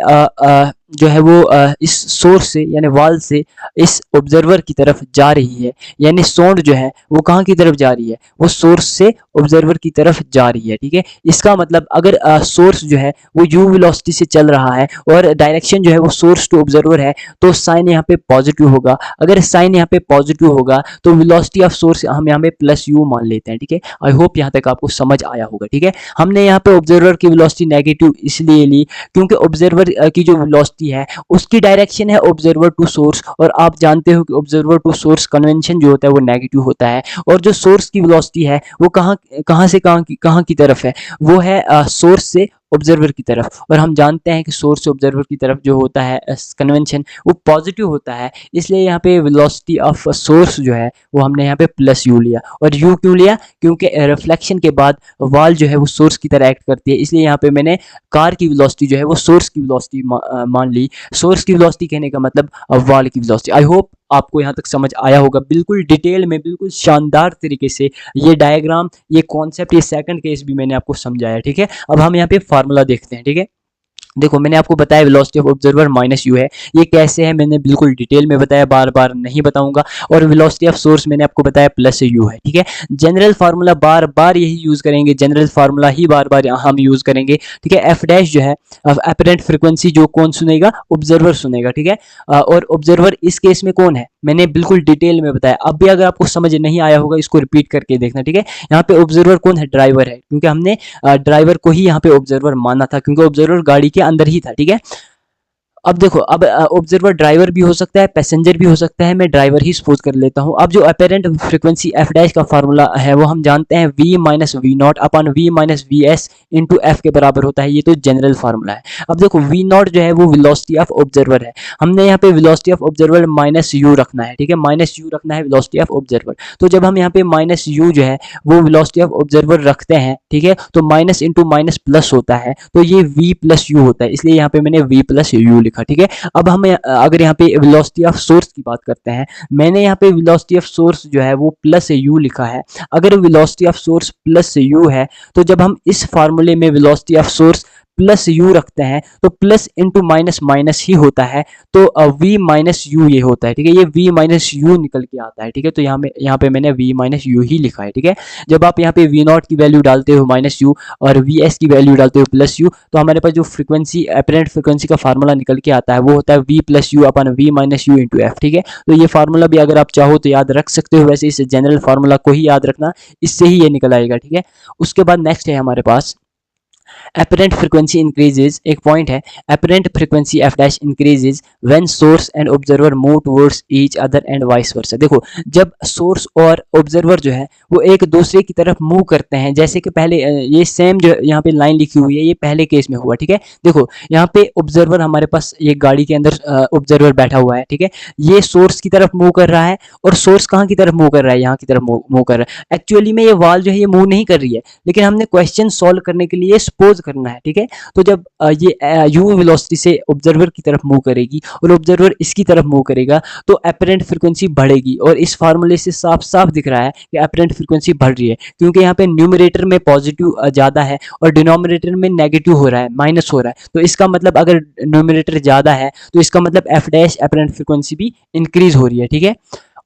Speaker 1: जो है वो इस सोर्स से यानी वॉल से इस ऑब्जर्वर की तरफ जा रही है, यानी साउंड जो है वो कहाँ की तरफ जा रही है, वो सोर्स से ऑब्जर्वर की तरफ जा रही है, ठीक है। इसका मतलब अगर सोर्स जो है वो u वेलोसिटी से चल रहा है और डायरेक्शन जो है वो सोर्स टू ऑब्जर्वर है, तो साइन यहाँ पे पॉजिटिव होगा। अगर साइन यहाँ पे पॉजिटिव होगा तो वेलोसिटी ऑफ सोर्स हम यहाँ पे प्लस u मान लेते हैं, ठीक है। आई होप यहाँ तक आपको समझ आया होगा, ठीक है। हमने यहाँ पे ऑब्जर्वर की वेलोसिटी नेगेटिव इसलिए ली क्योंकि ऑब्जर्वर की जो वेलोसिटी है उसकी डायरेक्शन है ऑब्जर्वर टू सोर्स, और आप जानते हो कि ऑब्जर्वर टू सोर्स कन्वेंशन जो होता है वो नेगेटिव होता है, और जो सोर्स की वेलोसिटी है वो कहाँ से कहाँ की तरफ है, वो है सोर्स से ऑब्जर्वर की तरफ। और हम जानते हैं कि सोर्स से ऑब्जर्वर की तरफ जो होता है कन्वेंशन वो पॉजिटिव होता है, इसलिए यहाँ पे वेलोसिटी ऑफ सोर्स जो है वो हमने यहाँ पे प्लस u लिया। और u क्यों लिया, क्योंकि रिफ्लेक्शन के बाद वॉल जो है वो सोर्स की तरह एक्ट करती है, इसलिए यहाँ पे मैंने कार की वेलोसिटी जो है वो सोर्स की वेलोसिटी मान ली। सोर्स की वेलोसिटी कहने का मतलब वॉल की वेलोसिटी। आई होप आपको यहाँ तक समझ आया होगा, बिल्कुल डिटेल में, बिल्कुल शानदार तरीके से ये डायग्राम, ये कॉन्सेप्ट, ये सेकंड केस भी मैंने आपको समझाया, ठीक है। अब हम यहाँ पे फार्मूला देखते हैं, ठीक है। देखो मैंने आपको बताया velocity of observer minus u है, ये कैसे है मैंने बिल्कुल डिटेल में बताया, बार बार नहीं बताऊंगा। और वेलोसिटी ऑफ सोर्स मैंने आपको बताया प्लस u है, ठीक है। जनरल फार्मूला बार बार यही यूज करेंगे, जनरल फार्मूला ही बार बार हम यूज करेंगे, ठीक है। एफ डैश जो है अपरेंट फ्रीक्वेंसी, जो कौन सुनेगा, ऑब्जर्वर सुनेगा, ठीक है। और ऑब्जर्वर इस केस में कौन है, मैंने बिल्कुल डिटेल में बताया। अब भी अगर आपको समझ नहीं आया होगा इसको रिपीट करके देखना, ठीक है। यहाँ पे ऑब्जर्वर कौन है, ड्राइवर है, क्योंकि हमने ड्राइवर को ही यहाँ पे ऑब्जर्वर माना था क्योंकि ऑब्जर्वर गाड़ी के अंदर ही था, ठीक है। अब देखो, अब ऑब्जर्वर ड्राइवर भी हो सकता है, पैसेंजर भी हो सकता है, मैं ड्राइवर ही सपोज कर लेता हूँ। अब जो अपेरेंट फ्रीक्वेंसी एफ डैश का फार्मूला है वो हम जानते हैं v minus V naught upon we minus V S into F के बराबर होता है। ये तो जनरल फार्मूला है। अब देखो v नॉट जो है वो वेलोसिटी ऑफ ऑब्जर्वर है, हमने यहाँ पे velocity of observer minus you रखना है, ठीक है, माइनस यू रखना है वेलोसिटी ऑफ ऑब्जर्वर। तो जब हम यहाँ पे माइनस यू जो है वो वेलोसिटी ऑफ ऑब्जर्वर रखते हैं, ठीक है, तो माइनस इंटू माइनस प्लस होता है, तो ये v प्लस यू होता है, इसलिए यहाँ पे मैंने v प्लस यू लिखा, ठीक है। अब हम अगर यहाँ पे वेलोसिटी ऑफ सोर्स की बात करते हैं, मैंने यहाँ पे वेलोसिटी ऑफ सोर्स जो है वो प्लस यू लिखा है। अगर velocity of source plus you है तो जब हम इस फार्मूले में velocity of source plus you रखते हैं तो प्लस इंटू माइनस माइनस ही होता है, तो v माइनस यू ये होता है, ठीक है, ये v माइनस यू निकल के आता है, ठीक है। तो यहाँ पे मैंने v माइनस यू ही लिखा है, ठीक है। जब आप यहाँ पे v नॉट की वैल्यू डालते हो माइनस यू और vs की वैल्यू डालते हो प्लस यू, तो हमारे पास जो फ्रीक्वेंसी अपरेंट फ्रीक्वेंसी का फार्मूला निकल के आता है वो होता है v plus U upon v minus you into F, ठीक है। तो ये फार्मूला भी अगर आप चाहो तो याद रख सकते हो, वैसे इस जनरल फार्मूला को ही याद रखना, इससे ही ये निकल आएगा, ठीक है। उसके बाद नेक्स्ट है हमारे पास apparent frequency increases, एक पॉइंट है, apparent frequency f dash increases when source and observer move towards each other and vice versa। देखो, जब सोर्स और ऑब्जर्वर जो है वो एक दूसरे की तरफ मूव करते हैं, जैसे कि पहले ये सेम जो यहाँ पे लाइन लिखी हुई है ये पहले केस में हुआ, ठीक है। देखो यहाँ पे ऑब्जर्वर, हमारे पास ये गाड़ी के अंदर ऑब्जर्वर बैठा हुआ है, ठीक है, ये सोर्स की तरफ मूव कर रहा है और सोर्स कहाँ की तरफ मूव कर रहा है, यहाँ की तरफ मूव कर रहा है। एक्चुअली में ये वाल जो है ये मूव नहीं कर रही है, लेकिन हमने क्वेश्चन सॉल्व करने के लिए सपोज करना है, ठीक है। तो जब ये यू वेलोसिटी से ऑब्जर्वर की तरफ मूव करेगी और ऑब्जर्वर इसकी तरफ मूव करेगा तो अपरेंट फ्रीक्वेंसी बढ़ेगी, और इस फार्मूले से साफ साफ दिख रहा है कि अपरेंट फ्रीक्वेंसी बढ़ रही है, क्योंकि यहाँ पे न्यूमरेटर में पॉजिटिव ज़्यादा है और डिनोमिनेटर में नेगेटिव हो रहा है, माइनस हो रहा है। तो इसका मतलब अगर न्यूमरेटर ज़्यादा है तो इसका मतलब एफ डैश अपरेंट फ्रीक्वेंसी भी इंक्रीज हो रही है, ठीक है।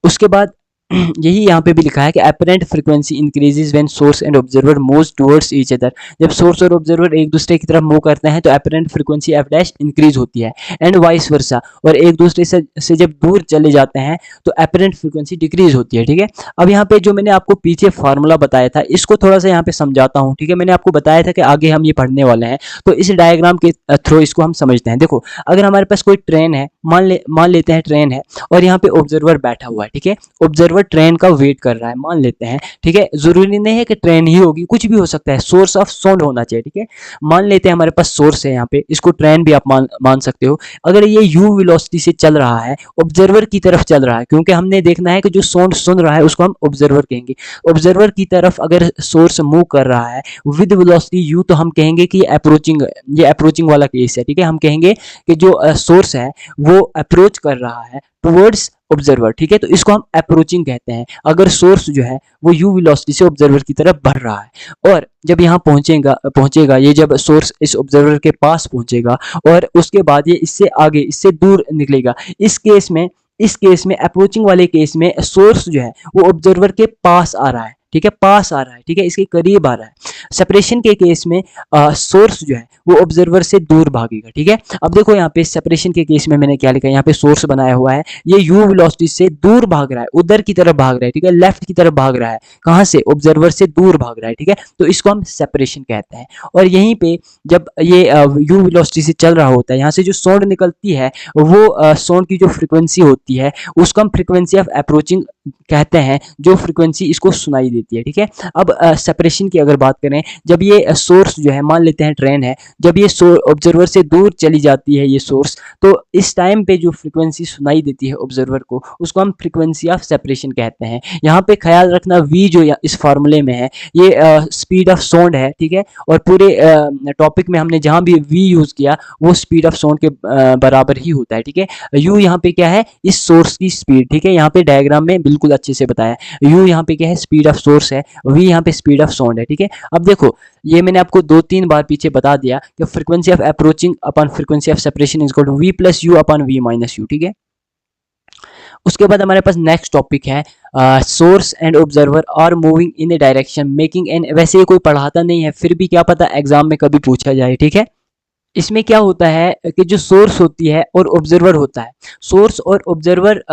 Speaker 1: उसके बाद यही यहाँ पे भी लिखा है कि apparent frequency increases when source and observer moves towards each other. जब सोर्स और ऑब्जर्वर एक दूसरे की तरफ मूव करते हैं तो apparent frequency F dash increase होती है, एंड वाइस वर्सा, और एक दूसरे से जब दूर चले जाते हैं तो अपरेंट फ्रीक्वेंसी डिक्रीज होती है, ठीक है। अब यहाँ पे जो मैंने आपको पीछे फार्मूला बताया था इसको थोड़ा सा यहाँ पे समझाता हूँ, ठीक है। मैंने आपको बताया था कि आगे हम ये पढ़ने वाले हैं, तो इस डायग्राम के थ्रू इसको हम समझते हैं। देखो, अगर हमारे पास कोई ट्रेन है, मान लेते हैं ट्रेन है और यहाँ पे ऑब्जर्वर बैठा हुआ है, ठीक है, ऑब्जर्वर ट्रेन का वेट कर रहा है, मान लेते हैं, ठीक है, जरूरी नहीं है कि ट्रेन ही होगी, कुछ भी हो सकता है, सोर्स ऑफ साउंड होना चाहिए, ठीक है। मान लेते हैं हमारे पास सोर्स है यहाँ पे, इसको ट्रेन भी आप मान सकते हो। अगर ये u वेलोसिटी से चल रहा है, ऑब्जर्वर की तरफ चल रहा है, क्योंकि हमने देखना है कि जो साउंड सुन रहा है उसको हम ऑब्जर्वर कहेंगे। ऑब्जर्वर की तरफ अगर सोर्स मूव कर रहा है विद वेलोसिटी u, तो हम कहेंगे कि ये अप्रोचिंग वाला केस है, ठीक है। हम कहेंगे कि जो सोर्स है वो अप्रोच कर रहा है टुवर्ड्स ऑब्जर्वर, ठीक है, तो इसको हम अप्रोचिंग कहते हैं। अगर सोर्स जो है वो u वेलोसिटी से ऑब्जर्वर की तरफ बढ़ रहा है और जब यहाँ पहुंचेगा ये, जब सोर्स इस ऑब्जर्वर के पास पहुंचेगा और उसके बाद ये इससे आगे, इससे दूर निकलेगा, इस केस में अप्रोचिंग वाले केस में सोर्स जो है वो ऑब्जर्वर के पास आ रहा है, ठीक है, पास आ रहा है, ठीक है, इसके करीब आ रहा है। सेपरेशन के केस में सोर्स जो है वो ऑब्जर्वर से दूर भागेगा, ठीक है। अब देखो यहाँ पे सेपरेशन के केस में मैंने क्या लिखा है, यहाँ पे सोर्स बनाया हुआ है, ये u वेलोसिटी से दूर भाग रहा है, उधर की तरफ भाग रहा है, ठीक है, लेफ्ट की तरफ भाग रहा है, कहाँ से, ऑब्जर्वर से दूर भाग रहा है, ठीक है, तो इसको हम सेपरेशन कहते हैं। और यहीं पे जब ये u वेलोसिटी से चल रहा होता है, यहाँ से जो साउंड निकलती है वो साउंड की जो फ्रीक्वेंसी होती है उसको हम फ्रीक्वेंसी ऑफ अप्रोचिंग कहते हैं, जो फ्रीक्वेंसी इसको सुनाई देती है, ठीक है। अब सेपरेशन की अगर बात करें, जब ये सोर्स जो है, मान लेते हैं ट्रेन है, जब ये ऑब्जर्वर से दूर चली जाती है ये सोर्स, तो इस टाइम पे जो फ्रीक्वेंसी सुनाई देती है ऑब्जर्वर को उसको हम फ्रीक्वेंसी ऑफ सेपरेशन कहते हैं। यहाँ पे ख्याल रखना v जो इस फार्मूले में है ये स्पीड ऑफ साउंड है, ठीक है, और पूरे टॉपिक में हमने जहाँ भी v यूज किया वो स्पीड ऑफ साउंड के बराबर ही होता है, ठीक है। u यहाँ पे क्या है, इस सोर्स की स्पीड, ठीक है, यहाँ पे डायग्राम में बिल्कुल अच्छे से बताया, u यहाँ पे क्या है, स्पीड ऑफ सोर्स है, v यहाँ पे स्पीड ऑफ साउंड है, ठीक है। अब देखो, ये मैंने आपको 2-3 बार पीछे बता दिया कि frequency of approaching upon frequency of separation is equal to v plus U upon v minus U, ठीक है। उसके बाद हमारे पास नेक्स्ट टॉपिक है source and observer are moving in a direction making an, वैसे ये कोई पढ़ाता नहीं है, फिर भी क्या पता एग्जाम में कभी पूछा जाए, ठीक है। इसमें क्या होता है कि जो सोर्स होती है और ऑब्जर्वर होता है, सोर्स और ऑब्जर्वर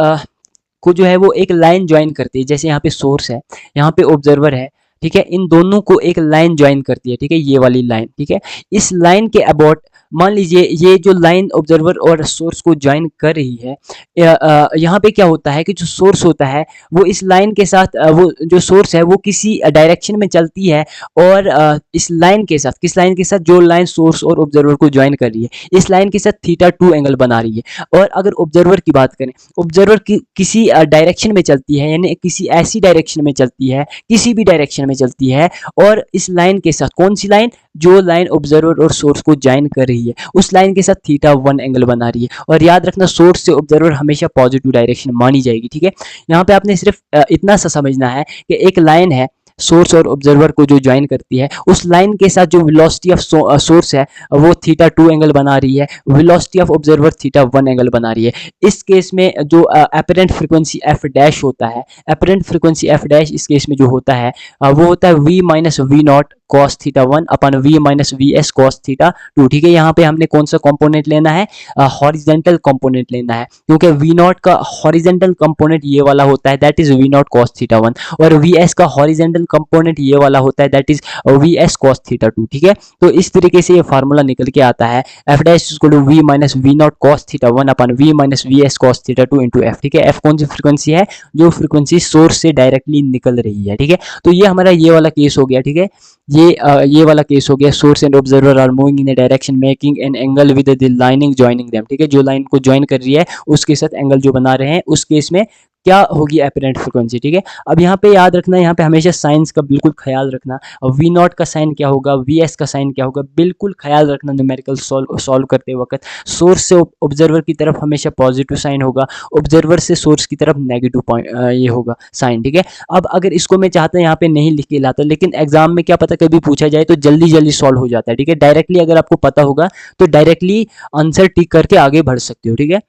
Speaker 1: को जो है वो एक लाइन ज्वाइन करती है, जैसे यहाँ पे सोर्स है, यहाँ पे ऑब्जर्वर है, ठीक है, इन दोनों को एक लाइन ज्वाइन करती है, ठीक है, ये वाली लाइन, ठीक है। इस लाइन के अबाउट मान लीजिए ये जो लाइन ऑब्जर्वर और सोर्स को ज्वाइन कर रही है, यहाँ पे क्या होता है कि जो सोर्स होता है वो इस लाइन के साथ वो जो सोर्स है वो किसी डायरेक्शन में चलती है, और इस लाइन के साथ, किस लाइन के साथ, जो लाइन सोर्स और ऑब्जर्वर को ज्वाइन कर रही है, इस लाइन के साथ थीटा 2 एंगल बना रही है। और अगर ऑब्जर्वर की बात करें, ऑब्जर्वर की किसी डायरेक्शन में चलती है, यानी किसी ऐसी डायरेक्शन में चलती है, किसी भी डायरेक्शन में चलती है, और इस लाइन के साथ, कौन सी लाइन, जो लाइन ऑब्जर्वर और सोर्स को ज्वाइन कर रही है, उस लाइन के साथ थीटा 1 एंगल बना रही है। और याद रखना, सोर्स से ऑब्जर्वर हमेशा पॉजिटिव डायरेक्शन मानी जाएगी, ठीक है। यहाँ पे आपने सिर्फ इतना सा समझना है कि एक लाइन है सोर्स और ऑब्जर्वर को जो ज्वाइन करती है, उस लाइन के साथ जो वेलोसिटी ऑफ सोर्स है वो थीटा 2 एंगल बना रही है, velocity of observer theta 1 angle बना रही है। इस केस में जो एपरेंट फ्रीक्वेंसी एफ डैश होता है, एपरेंट फ्रीक्वेंसी एफ डैश इस केस में जो होता है वो होता है v minus V naught cos theta 1 upon v minus V S cos theta 2, ठीक है। यहाँ पे हमने कौन सा कंपोनेंट लेना है, हॉरिजेंटल कंपोनेंट लेना है, क्योंकि v नॉट का हॉरिजेंटल कंपोनेंट ये वाला होता है, that is v not cos theta 1, और vs का हॉरिजेंटल कंपोनेंट ये वाला होता है, that is vs cos theta 2, ठीक है। तो इस तरीके से ये फार्मूला निकल के आता है, f dash equal to v minus V naught cos theta 1 upon v minus V S cos theta 2 into f, ठीक है। f कौन सी फ्रीक्वेंसी है, जो फ्रीक्वेंसी सोर्स से डायरेक्टली निकल रही है, ठीक है। तो ये हमारा ये वाला केस हो गया, ठीक है। ये वाला केस हो गया, source and observer are moving in a direction making an angle with the lining joining them, ठीक है। जो लाइन को ज्वाइन कर रही है उसके साथ एंगल जो बना रहे हैं, उस केस में क्या होगी, एपरेंट फ्रीक्वेंसी, ठीक है। अब यहाँ पे याद रखना, यहाँ पे हमेशा साइंस का बिल्कुल ख्याल रखना, वी नॉट का साइन क्या होगा, वी एस का साइन क्या होगा, बिल्कुल ख्याल रखना। न्यूमेरिकल सॉल्व करते वक्त सोर्स से ऑब्जर्वर की तरफ हमेशा पॉजिटिव साइन होगा, ऑब्जर्वर से सोर्स की तरफ नेगेटिव पॉइंट ये होगा साइन, ठीक है। अब अगर इसको मैं चाहता यहाँ पे नहीं लिख के लाता, लेकिन एग्जाम में क्या पता कभी पूछा जाए तो जल्दी जल्दी सॉल्व हो जाता है, ठीक है। डायरेक्टली अगर आपको पता होगा तो डायरेक्टली आंसर टिक करके आगे बढ़ सकते हो, ठीक है।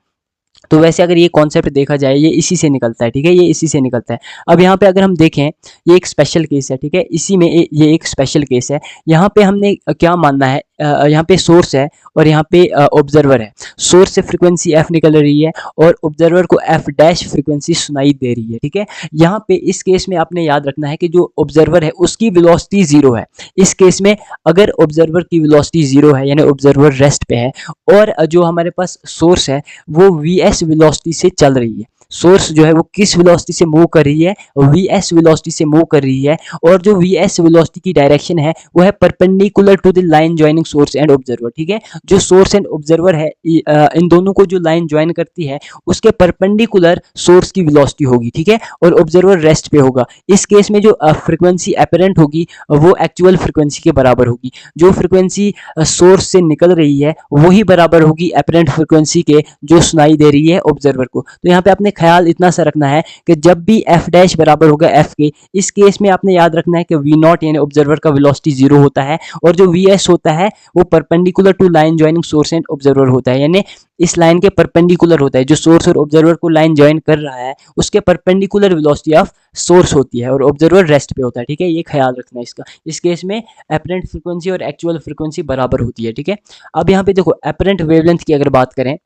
Speaker 1: तो वैसे अगर ये कॉन्सेप्ट देखा जाए, ये इसी से निकलता है, ठीक है, ये इसी से निकलता है। अब यहाँ पे अगर हम देखें, ये एक स्पेशल केस है, ठीक है, इसी में ये एक स्पेशल केस है। यहाँ पे हमने क्या मानना है, यहाँ पे सोर्स है और यहाँ पे ऑब्जर्वर है। सोर्स से फ्रीक्वेंसी एफ निकल रही है और ऑब्जर्वर को एफ डैश फ्रीक्वेंसी सुनाई दे रही है, ठीक है। यहाँ पे इस केस में आपने याद रखना है कि जो ऑब्जर्वर है उसकी वेलोसिटी 0 है। इस केस में अगर ऑब्जर्वर की वेलोसिटी 0 है, यानी ऑब्जर्वर रेस्ट पे है, और जो हमारे पास सोर्स है वो वीएस वेलोसिटी से चल रही है। सोर्स जो है वो किस वेलोसिटी से मूव कर रही है, वीएस वेलोसिटी से मूव कर रही है, और जो वीएस वेलोसिटी की डायरेक्शन है वो है perpendicular to the line joining source and observer, ठीक है। जो सोर्स एंड ऑब्जर्वर है, इन दोनों को जो लाइन ज्वाइन करती है उसके परपेंडिकुलर सोर्स की वेलोसिटी होगी, ठीक है, और ऑब्जर्वर रेस्ट पे होगा। इस केस में जो फ्रीक्वेंसी एपरेंट होगी वो एक्चुअल फ्रीक्वेंसी के बराबर होगी। जो फ्रीक्वेंसी सोर्स से निकल रही है वही बराबर होगी एपरेंट फ्रीक्वेंसी के जो सुनाई दे रही है ऑब्जर्वर को। तो यहाँ पे आपने ख्याल इतना सा रखना है कि जब भी एफ डैश बराबर होगा एफ के, इस केस में आपने याद रखना है कि वी नॉट यानी ऑब्जर्वर का वेलोसिटी 0 होता है, और जो वी एस होता है वो perpendicular to line joining source and observer होता है, यानी इस लाइन के परपेंडिकुलर होता है। जो सोर्स और ऑब्जर्वर को लाइन ज्वाइन कर रहा है उसके परपेंडिकुलर वेलोसिटी ऑफ सोर्स होती है, और ऑब्जर्वर रेस्ट पे होता है, ठीक है। ये ख्याल रखना है इसका। इस केस में एपरेंट फ्रीक्वेंसी और एक्चुअल फ्रीक्वेंसी बराबर होती है, ठीक है। अब यहाँ पे देखो, एपरेंट वेवलेंथ की अगर बात करें,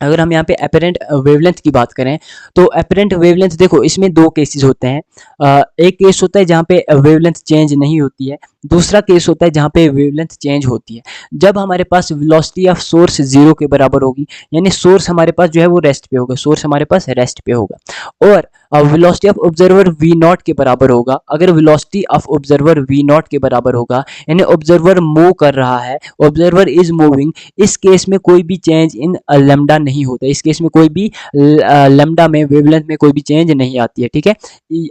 Speaker 1: अगर हम यहाँ पे एपरेंट वेवलेंथ की बात करें तो एपरेंट वेवलेंथ देखो, इसमें दो केसेस होते हैं। एक केस होता है जहाँ पे वेवलेंथ चेंज नहीं होती है, दूसरा केस होता है जहाँ पे वेवलेंथ चेंज होती है। जब हमारे पास वेलोसिटी ऑफ सोर्स 0 के बराबर होगी, यानी सोर्स हमारे पास जो है वो रेस्ट पे होगा, सोर्स हमारे पास रेस्ट पे होगा, और velocity of observer V naught के बराबर होगा। अगर velocity of observer V naught के बराबर होगा, यानी ऑब्जर्वर मूव कर रहा है, ऑब्जर्वर इज मूविंग, इस केस में कोई भी चेंज इन लैम्डा नहीं होता। इस केस में कोई भी लैम्डा में, वेवलेंथ में कोई भी चेंज नहीं आती है, ठीक है।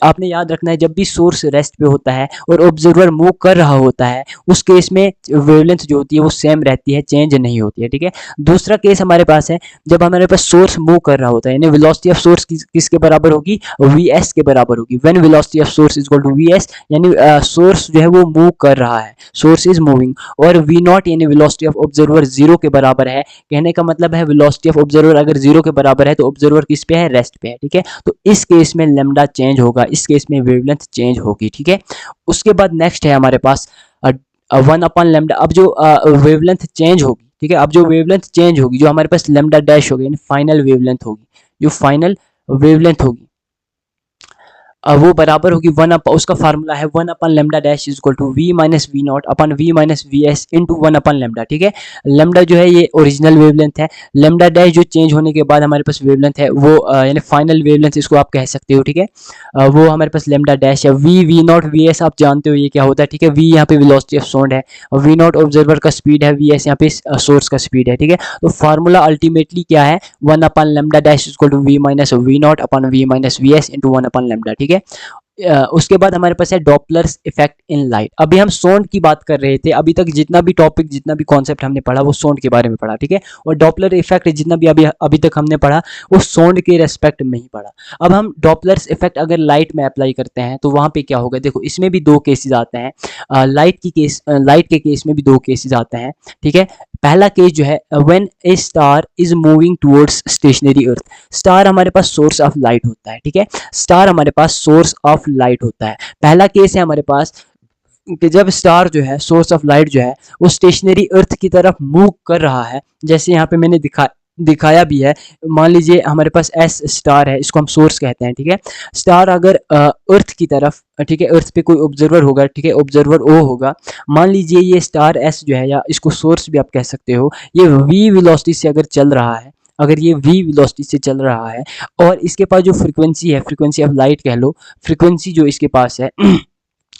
Speaker 1: आपने याद रखना है, जब भी सोर्स रेस्ट पे होता है और ऑब्जर्वर मूव कर रहा होता है, उस केस में वेवलेंथ जो होती है वो सेम रहती है, चेंज नहीं होती है, ठीक है। दूसरा केस हमारे पास है जब हमारे पास सोर्स मूव कर रहा होता है, यानी वेलोसिटी ऑफ सोर्स किसके बराबर होगी, वीएस के बराबर होगी। When velocity of source is equal to V S, यानी सोर्स जो है वो मूव कर रहा है, सोर्स इज मूविंग, और वी नॉट यानी वेलोसिटी ऑफ ऑब्जर्वर 0 के बराबर है। कहने का मतलब है वेलोसिटी ऑफ ऑब्जर्वर अगर 0 के बराबर है तो ऑब्जर्वर किस पे है, रेस्ट पे है, ठीक है। तो इस केस में लैम्डा चेंज होगा, इस केस में वेवलेंथ चेंज होगी, ठीक है। उसके बाद नेक्स्ट है हमारे पास 1 अपॉन लैम्डा। अब जो वेवलेंथ चेंज होगी, ठीक है, अब जो वेवलेंथ चेंज होगी, जो हमारे पास लैम्डा डैश होगी, यानी फाइनल वेवलेंथ होगी, जो फाइनल वेवलेंथ होगी, वो बराबर होगी उसका फार्मूला है 1/λ dash is equal to v minus V naught upon v minus V S into 1/λ। ठीक है, लेमडा जो है ये ओरिजिनल वेवलेंथ है, लेमडा डैश जो चेंज होने के बाद हमारे पास वेवलेंथ है वो यानी फाइनल वेवलेंथ इसको आप कह सकते हो। ठीक है, वो हमारे पास लेमडा डैश है। वी नॉट वी एस आप जानते हो ये क्या होता है। ठीक है, वी यहाँ पे वेलोसिटी ऑफ साउंड है और वी नॉट ऑब्जर्वर का स्पीड है, वी एस यहाँ पे सोर्स का स्पीड है। ठीक है, तो फार्मूला अल्टीमेटली क्या है 1/λ dash is equal to v minus V naught upon v minus V S into 1/λ। ठीक है, उसके बाद हमारे पास है डॉपलर्स इफेक्ट इन लाइट। अभी हम साउंड की बात कर रहे थे, अभी तक जितना भी टॉपिक जितना भी कॉन्सेप्ट हमने पढ़ा वो साउंड के बारे में पढ़ा। ठीक है, और डॉपलर इफेक्ट जितना भी अभी तक हमने पढ़ा वो साउंड के रेस्पेक्ट में ही पढ़ा। अब हम डॉपलर्स इफेक्ट अगर लाइट में अप्लाई करते हैं तो वहां पे क्या होगा, देखो इसमें भी दो केसेस आते हैं। लाइट के केस में भी दो केसेस आते हैं। ठीक है, पहला केस जो है when a star is moving towards stationary earth. Star हमारे पास सोर्स ऑफ लाइट होता है। ठीक है, स्टार हमारे पास सोर्स ऑफ लाइट होता है। पहला केस है हमारे पास कि जब स्टार जो है सोर्स ऑफ लाइट जो है वो स्टेशनरी अर्थ की तरफ मूव कर रहा है, जैसे यहाँ पे मैंने दिखाया भी है। मान लीजिए हमारे पास एस स्टार है, इसको हम सोर्स कहते हैं। ठीक है, स्टार अगर अर्थ की तरफ, ठीक है, अर्थ पे कोई ऑब्जर्वर होगा, ठीक है, ऑब्जर्वर ओ होगा। मान लीजिए ये स्टार एस जो है या इसको सोर्स भी आप कह सकते हो, ये वी वेलोसिटी से अगर चल रहा है, अगर ये v वेलोसिटी से चल रहा है और इसके पास जो फ्रीक्वेंसी है, फ्रीक्वेंसी ऑफ लाइट कह लो, फ्रीक्वेंसी जो इसके पास है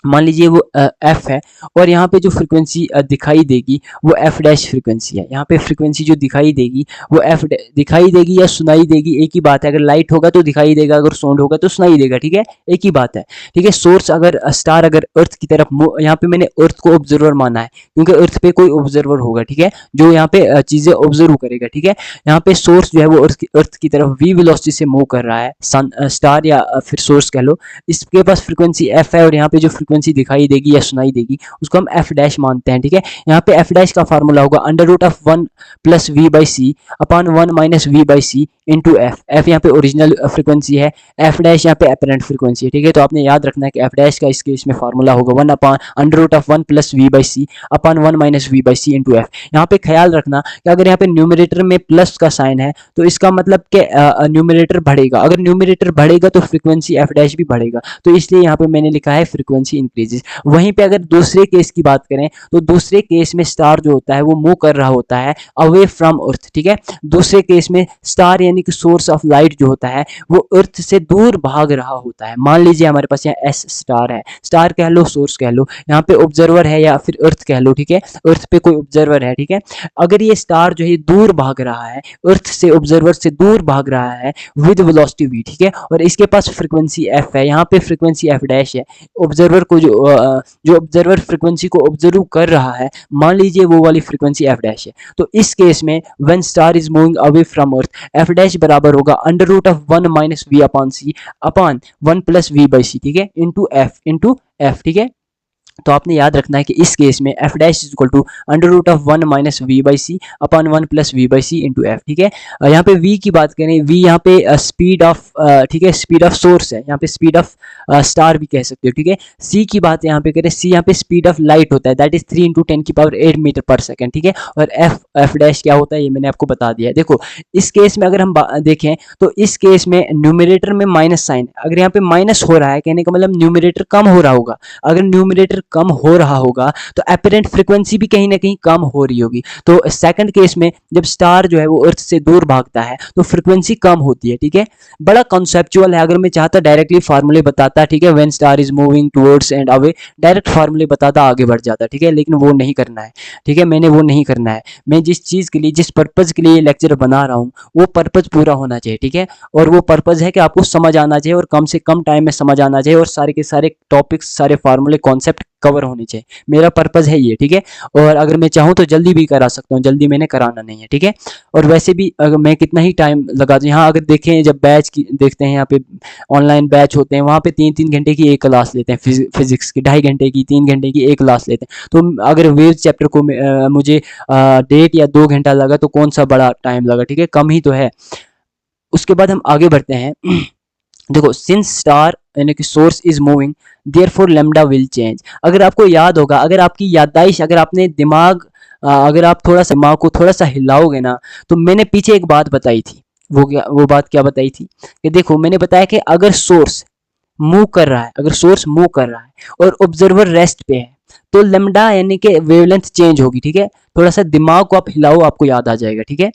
Speaker 1: मान लीजिए वो f है और यहाँ पे जो फ्रीक्वेंसी दिखाई देगी वो f डैश फ्रीक्वेंसी है। यहाँ पे फ्रीक्वेंसी जो दिखाई देगी वो f दिखाई देगी या सुनाई देगी, एक ही बात है। अगर लाइट होगा तो दिखाई देगा, अगर साउंड होगा तो सुनाई देगा। ठीक है, एक ही बात है। ठीक है, सोर्स अगर स्टार अगर अर्थ की तरफ, यहाँ पे मैंने अर्थ को ऑब्जर्वर माना है क्योंकि अर्थ पे कोई ऑब्जर्वर होगा। ठीक है, जो यहाँ पे चीजें ऑब्जर्व करेगा। ठीक है, यहाँ पे सोर्स जो है वो अर्थ की तरफ v वेलोसिटी से मूव कर रहा है, स्टार या फिर सोर्स कह लो। इसके पास फ्रीक्वेंसी f है और यहाँ पे जो फ्रीक्वेंसी दिखाई देगी या सुनाई देगी उसको हम f डैश मानते हैं। ठीक है, यहाँ पे f डैश का फार्मूला होगा under root of 1 plus V by C upon 1 minus V by C into F. F यहाँ पे ओरिजिनल फ्रीक्वेंसी है, एफ डैश यहाँ पे अपरेंट फ्रीक्वेंसी है। ठीक है, तो आपने याद रखना है कि एफ डैश का इस केस में फार्मूला होगा 1 upon under root of 1 plus V by C upon 1 minus V by C into F. यहाँ पे ख्याल रखना कि अगर यहाँ पे न्यूमरेटर में प्लस का साइन है तो इसका मतलब कि न्यूमरेटर बढ़ेगा, अगर न्यूमरेटर बढ़ेगा तो फ्रीक्वेंसी एफ डैश भी बढ़ेगा, तो इसलिए यहाँ पे मैंने लिखा है फ्रीक्वेंसी इंक्रीजेस। वहीं पे अगर दूसरे केस की बात करें तो दूसरे केस में स्टार जो होता है वो मूव कर रहा होता है अवे फ्रॉम अर्थ। ठीक है, दूसरे केस में स्टार यानी कि सोर्स ऑफ लाइट जो होता है वो अर्थ से दूर भाग रहा होता है। मान लीजिए हमारे पास यहाँ एस स्टार है, स्टार कह लो सोर्स कह लो, यहाँ पे ऑब्जर्वर है या फिर अर्थ कह लो। ठीक है, अर्थ पे कोई ऑब्जर्वर है। ठीक है, अगर ये स्टार जो है दूर भाग रहा है, अर्थ से ऑब्जर्वर से दूर भाग रहा है विद वेलोसिटी v। ठीक है, और इसके पास फ्रीक्वेंसी f है, यहाँ पे फ्रीक्वेंसी f डैश है। ऑब्जर्वर को जो ऑब्जर्वर फ्रीक्वेंसी को ऑब्जर्व कर रहा है, मान लीजिए वो वाली फ्रीक्वेंसी f डैश है। तो इस केस में when star is moving away from earth, f dash बराबर होगा under root of 1 minus V upon C upon 1 plus V by C. ठीक है, इंटू एफ। ठीक है, तो आपने याद रखना है कि इस केस में f dash is equal to under root of 1 minus V by C upon 1 plus V by C into F. ठीक है, यहाँ पे v की बात करें, v यहाँ पे स्पीड ऑफ, ठीक है, स्पीड ऑफ सोर्स है, यहाँ पे स्पीड ऑफ स्टार भी कह सकते हो। ठीक है, c की बात यहाँ पे करें, c यहाँ पे स्पीड ऑफ लाइट होता है, दैट इज 3 × 10⁸ मीटर पर सेकेंड। ठीक है, और f डैश क्या होता है ये मैंने आपको बता दिया है। देखो इस केस में अगर हम देखें तो इस केस में न्यूमरेटर में माइनस साइन, अगर यहाँ पे माइनस हो रहा है कहने का मतलब न्यूमरेटर कम हो रहा होगा। अगर न्यूमरेटर कम हो रहा होगा तो अपरेंट फ्रीक्वेंसी भी कहीं ना कहीं कम हो रही होगी। तो सेकंड केस में जब स्टार जो है वो अर्थ से दूर भागता है तो फ्रीक्वेंसी कम होती है। ठीक है, बड़ा कॉन्सेप्चुअल है, अगर मैं चाहता डायरेक्टली फार्मूले बताता, ठीक है, when star is moving towards and away, direct फार्मूले बताता आगे बढ़ जाता। ठीक है, लेकिन वो नहीं करना है। ठीक है, मैंने वो नहीं करना है। मैं जिस चीज के लिए, जिस पर्पज के लिए लेक्चर बना रहा हूँ वो पर्पज पूरा होना चाहिए। ठीक है, और वो पर्पज है कि आपको समझ आना चाहिए और कम से कम टाइम में समझ आना चाहिए और सारे के सारे टॉपिक्स, सारे फार्मूले, कॉन्सेप्ट कवर होनी चाहिए। मेरा पर्पज है ये। ठीक है, और अगर मैं चाहूँ तो जल्दी भी करा सकता हूँ, जल्दी मैंने कराना नहीं है। ठीक है, और वैसे भी अगर मैं कितना ही टाइम लगा दूँ, यहाँ अगर देखें जब बैच की देखते हैं, यहाँ पे ऑनलाइन बैच होते हैं, वहाँ पे 3-3 घंटे की एक क्लास लेते हैं, फिजिक्स की 2.5 घंटे की, 3 घंटे की एक क्लास लेते हैं। तो अगर वेव चैप्टर को मुझे 1.5 या 2 घंटा लगा तो कौन सा बड़ा टाइम लगा। ठीक है, कम ही तो है। उसके बाद हम आगे बढ़ते हैं। देखो सिंस स्टार यानी कि source is moving therefore lambda will change. अगर आपको याद होगा, अगर आपकी याददाश्त, अगर आपने दिमाग, अगर आप थोड़ा सा दिमाग को थोड़ा सा हिलाओगे ना, तो मैंने पीछे एक बात बताई थी। वो बात क्या बताई थी कि देखो मैंने बताया कि अगर सोर्स मूव कर रहा है, अगर सोर्स मूव कर रहा है और ऑब्जर्वर रेस्ट पे है, तो लेमडा यानी कि वेवलेंथ चेंज होगी। ठीक है, थोड़ा सा दिमाग को आप हिलाओ, आपको याद आ जाएगा। ठीक है,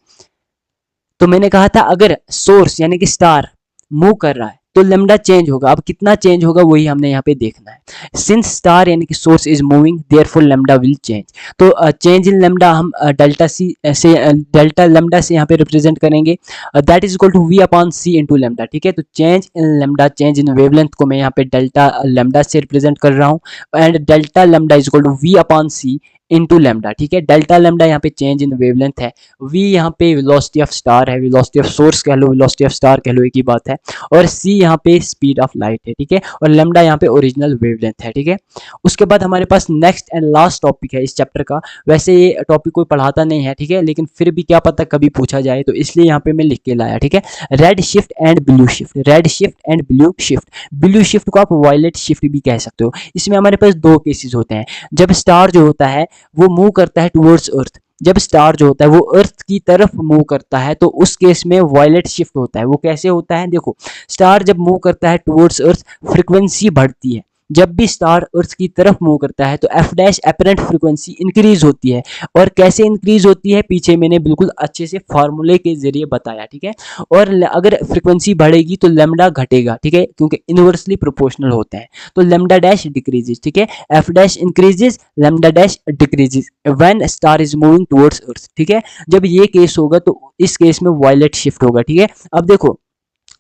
Speaker 1: तो मैंने कहा था अगर सोर्स यानी कि स्टार मूव कर रहा है तो लेमडा चेंज होगा। अब कितना चेंज होगा वही हमने यहाँ पे देखना है। सिंस स्टार यानी कि source is moving therefore lambda will change. तो चेंज इन लेमडा हम डेल्टा सी से डेल्टा लेमडा से यहाँ पे रिप्रेजेंट करेंगे। That is equal to V upon C into lambda. ठीक है, तो change in lambda, change in wavelength को मैं यहाँ पे डेल्टा लेमडा से रिप्रेजेंट कर रहा हूँ and delta lambda is equal to V upon C into lambda. ठीक है, डेल्टा लेमडा यहाँ पे चेंज इन वेवलेंथ है, वी यहाँ पे वेलोसिटी ऑफ स्टार है, वेलोसिटी ऑफ सोर्स कह लो, वेलोसिटी ऑफ स्टार कह लो, एक ही बात है, और सी यहाँ पे स्पीड ऑफ लाइट है। ठीक है, और लेमडा यहाँ पे ओरिजिनल वेवलेंथ है। ठीक है, उसके बाद हमारे पास नेक्स्ट एंड लास्ट टॉपिक है इस चैप्टर का। वैसे ये टॉपिक कोई पढ़ाता नहीं है, ठीक है, लेकिन फिर भी क्या पता कभी पूछा जाए, तो इसलिए यहाँ पे मैं लिख के लाया। ठीक है, red shift and blue shift, red shift and blue shift. Blue shift को आप वायलेट शिफ्ट भी कह सकते हो। इसमें हमारे पास दो केसेस होते हैं। जब स्टार जो होता है वो मूव करता है टुवर्ड्स अर्थ, जब स्टार जो होता है वो अर्थ की तरफ मूव करता है, तो उस केस में वायलेट शिफ्ट होता है। वो कैसे होता है, देखो, स्टार जब मूव करता है टुवर्ड्स अर्थ फ्रीक्वेंसी बढ़ती है। जब भी स्टार अर्थ की तरफ मूव करता है तो F dash apparent frequency increase होती है। और कैसे इंक्रीज होती है पीछे मैंने बिल्कुल अच्छे से फार्मूले के जरिए बताया। ठीक है, और अगर फ्रीक्वेंसी बढ़ेगी तो लेमडा घटेगा। ठीक है, क्योंकि इनवर्सली प्रोपोर्शनल होते हैं, तो लेमडा डैश डिक्रीजेस। ठीक है, F dash increases, lambda dash decreases when star is moving towards अर्थ। ठीक है, जब ये केस होगा तो इस केस में वायलेट शिफ्ट होगा। ठीक है, अब देखो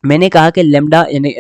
Speaker 1: मैंने कहा कि लेमडा यानी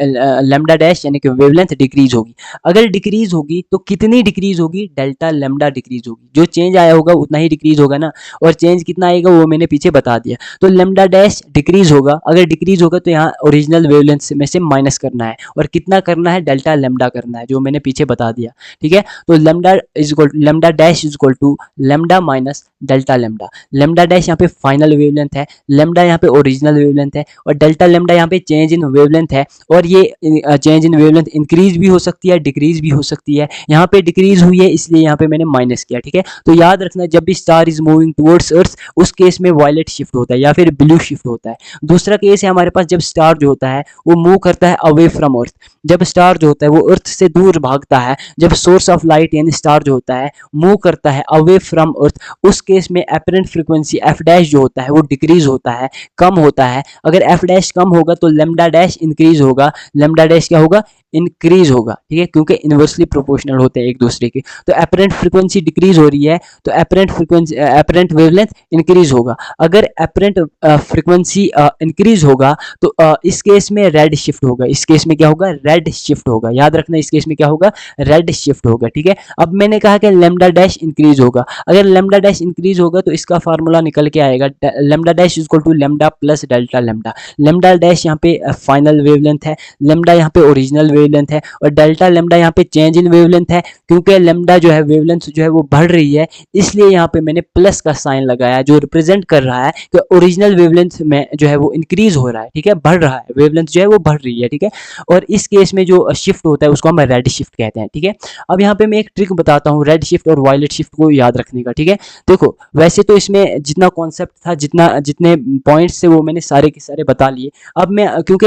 Speaker 1: लेमडा डैश यानी कि वेवलेंथ डिक्रीज होगी। अगर डिक्रीज होगी तो कितनी डिक्रीज होगी, डेल्टा लेमडा डिक्रीज होगी। जो चेंज आया होगा उतना ही डिक्रीज होगा ना, और चेंज कितना आएगा वो मैंने पीछे बता दिया। तो लेमडा डैश डिक्रीज होगा, अगर डिक्रीज होगा तो यहाँ ओरिजिनल वेवलेंथ में से माइनस करना है, और कितना करना है, डेल्टा लेमडा करना है, जो मैंने पीछे बता दिया। ठीक है, तो lambda dash is equal to lambda minus delta lambda. Lambda dash यहाँ पे फाइनल वेवलेंथ है, लेमडा यहाँ पे ओरिजिनल वेवलेंथ है, और डेल्टा लेमडा यहाँ पे चेंज इन वेवलेंथ है। और ये चेंज इन वेवलेंथ इंक्रीज भी हो सकती है, डिक्रीज भी हो सकती है। यहाँ पे डिक्रीज हुई है इसलिए यहाँ पे मैंने माइनस किया। ठीक है, तो याद रखना जब भी स्टार इज मूविंग टुवर्ड्स अर्थ उस केस में वायलेट शिफ्ट होता है या फिर ब्लू शिफ्ट होता है। दूसरा केस है हमारे पास जब स्टार जो होता है वो मूव करता है अवे फ्रॉम अर्थ। जब स्टार जो होता है वो अर्थ से दूर भागता है, जब सोर्स ऑफ लाइट यानी स्टार जो होता है मूव करता है अवे फ्रॉम अर्थ, उस केस में एपरेंट फ्रीक्वेंसी एफ डैश जो होता है वो डिक्रीज होता है, कम होता है। अगर एफ डैश कम होगा तो लेमडा डैश इंक्रीज होगा, लेमडा डैश क्या होगा, इंक्रीज होगा। ठीक है, क्योंकि इनवर्सली प्रोपोर्शनल होते हैं एक दूसरे के। तो एपरेंट फ्रीक्वेंसी डिक्रीज हो रही है तो एपरेंट वेवलेंथ इंक्रीज होगा। अगर एपरेंट फ्रीक्वेंसी इंक्रीज होगा तो इस केस में रेड शिफ्ट होगा। इस केस में क्या होगा, रेड शिफ्ट होगा। याद रखना इस केस में क्या होगा, रेड शिफ्ट होगा। ठीक है, अब मैंने कहा कि लेमडा डैश इंक्रीज होगा। अगर लेमडा डैश इंक्रीज होगा तो इसका फार्मूला निकल के आएगा, lambda dash is equal to lambda plus delta lambda. Lambda dash यहाँ पे फाइनल वेवलेंथ है, लेमडा यहाँ पे ओरिजिनल वेवलेंथ है, और डेल्टा लेमडा यहाँ पे चेंज इन वेवलेंथ है। क्योंकि लेमडा जो है वेवलेंथ जो है वो बढ़ रही है, इसलिए यहाँ पे मैंने प्लस का साइन लगाया जो रिप्रेजेंट कर रहा है कि ओरिजिनल वेवलेंथ में जो है वो इंक्रीज हो रहा है। ठीक है, बढ़ रहा है, वेवलेंथ जो है वो बढ़ रही है। ठीक है, और इस केस में जो शिफ्ट होता है उसको हम रेड शिफ्ट कहते हैं। ठीक है, अब यहाँ पे मैं एक ट्रिक बताता हूँ रेड शिफ्ट और वायलेट शिफ्ट को याद रखने का। ठीक है, देखो वैसे तो इसमें जितना कॉन्सेप्ट था, जितने पॉइंट्स थे वो मैंने सारे के सारे बता लिए। अब मैं क्योंकि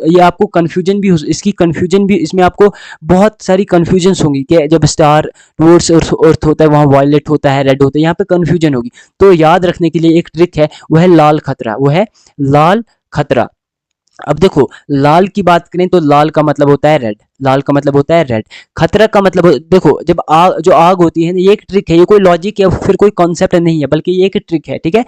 Speaker 1: ये आपको कन्फ्यूजन भी इसकी कन्फ्यूजन भी इसमें आपको बहुत सारी कन्फ्यूजन्स होंगी कि जब स्टार टुवर्ड्स अर्थ होता है वहाँ वायलेट होता है, रेड होता है, यहाँ पे कन्फ्यूजन होगी। तो याद रखने के लिए एक ट्रिक है, वो है लाल खतरा, वो है लाल खतरा। अब देखो लाल की बात करें तो लाल का मतलब होता है रेड, लाल का मतलब होता है रेड। खतरा का मतलब देखो जब आग, जो आग होती है ये एक ट्रिक है, ये कोई लॉजिक या फिर कोई कॉन्सेप्ट नहीं है, बल्कि ये एक ट्रिक है। ठीक है,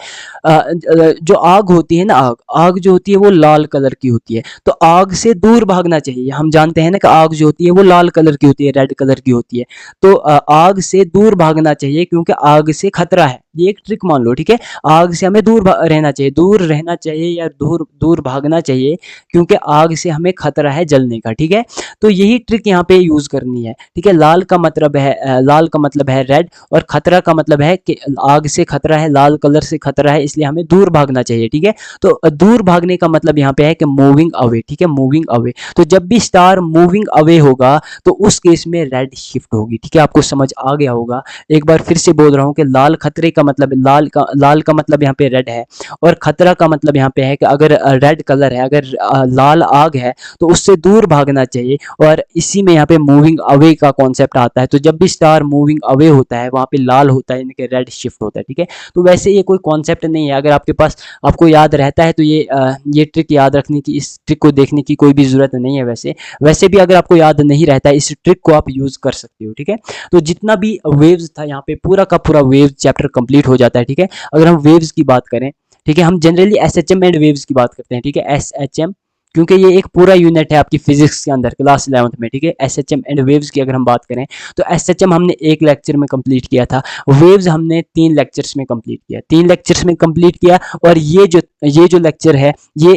Speaker 1: जो आग होती है ना, आग जो होती है वो लाल कलर की होती है, तो आग से दूर भागना चाहिए। हम जानते हैं ना कि आग जो होती है वो लाल कलर की होती है, रेड कलर की होती है, तो आग से दूर भागना चाहिए क्योंकि आग से खतरा है। ये एक ट्रिक मान लो। ठीक है, आग से हमें दूर रहना चाहिए, दूर रहना चाहिए या दूर भागना चाहिए, क्योंकि आग से हमें खतरा है जलने का। ठीक है, तो यही ट्रिक यहाँ पे यूज करनी है। ठीक है, लाल का मतलब है रेड, और खतरा का मतलब है कि आग से खतरा है, लाल कलर से खतरा है, इसलिए हमें दूर भागना चाहिए। ठीक है, तो दूर भागने का मतलब यहाँ पे है कि मूविंग अवे। ठीक है, मूविंग अवे, तो जब भी स्टार मूविंग अवे होगा तो उस केस में रेड शिफ्ट होगी। ठीक है, आपको समझ आ गया होगा। एक बार फिर से बोल रहा हूँ कि लाल खतरे का मतलब, लाल का मतलब यहाँ पे रेड है, और खतरा का मतलब यहाँ पे है कि अगर रेड कलर है, अगर लाल आग है तो उससे दूर भागना चाहिए, और और इसी में यहाँ पे मूविंग अवे का कॉन्सेप्ट आता है। तो जब भी स्टार मूविंग अवे होता है वहाँ पे लाल होता है, यानी कि रेड शिफ्ट होता है, ठीक है। तो वैसे ये कोई कॉन्सेप्ट नहीं है, अगर आपके पास आपको याद रहता है तो ये ट्रिक याद रखने की, इस ट्रिक को देखने की कोई भी जरूरत नहीं है। वैसे भी अगर आपको याद नहीं रहता है, इस ट्रिक को आप यूज कर सकते हो, ठीक है। तो जितना भी वेव्स था यहाँ पे पूरा का पूरा वेव्स चैप्टर कंप्लीट हो जाता है, ठीक है। अगर हम वेव्स की बात करें, ठीक है, हम जनरली एसएचएम एंड वेव्स की बात करते हैं, ठीक है, एसएचएम, क्योंकि ये एक पूरा यूनिट है आपकी फिजिक्स के अंदर क्लास 11th में, ठीक है। एसएचएम एंड वेव्स की अगर हम बात करें तो एसएचएम हमने एक लेक्चर में कंप्लीट किया था, वेव्स हमने 3 लेक्चर्स में कंप्लीट किया, 3 लेक्चर्स में कंप्लीट किया। और ये जो लेक्चर है ये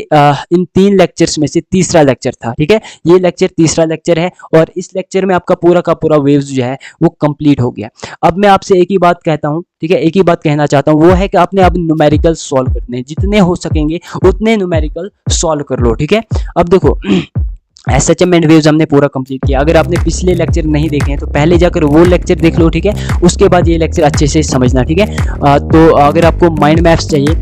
Speaker 1: इन 3 लेक्चर्स में से तीसरा लेक्चर था, ठीक है। ये लेक्चर तीसरा लेक्चर है और इस लेक्चर में आपका पूरा का पूरा वेव्स जो है वो कंप्लीट हो गया। अब मैं आपसे एक ही बात कहता हूँ, ठीक है, एक ही बात कहना चाहता हूँ, वो है कि आपने अब न्यूमेरिकल सॉल्व करने, जितने हो सकेंगे उतने न्यूमेरिकल सॉल्व कर लो, ठीक है। अब देखो एसएचएम एंड वेव्स हमने पूरा कंप्लीट किया। अगर आपने पिछले लेक्चर नहीं देखे हैं तो पहले जाकर वो लेक्चर देख लो, ठीक है, उसके बाद ये लेक्चर अच्छे से समझना, ठीक है। तो अगर आपको माइंड मैप्स चाहिए,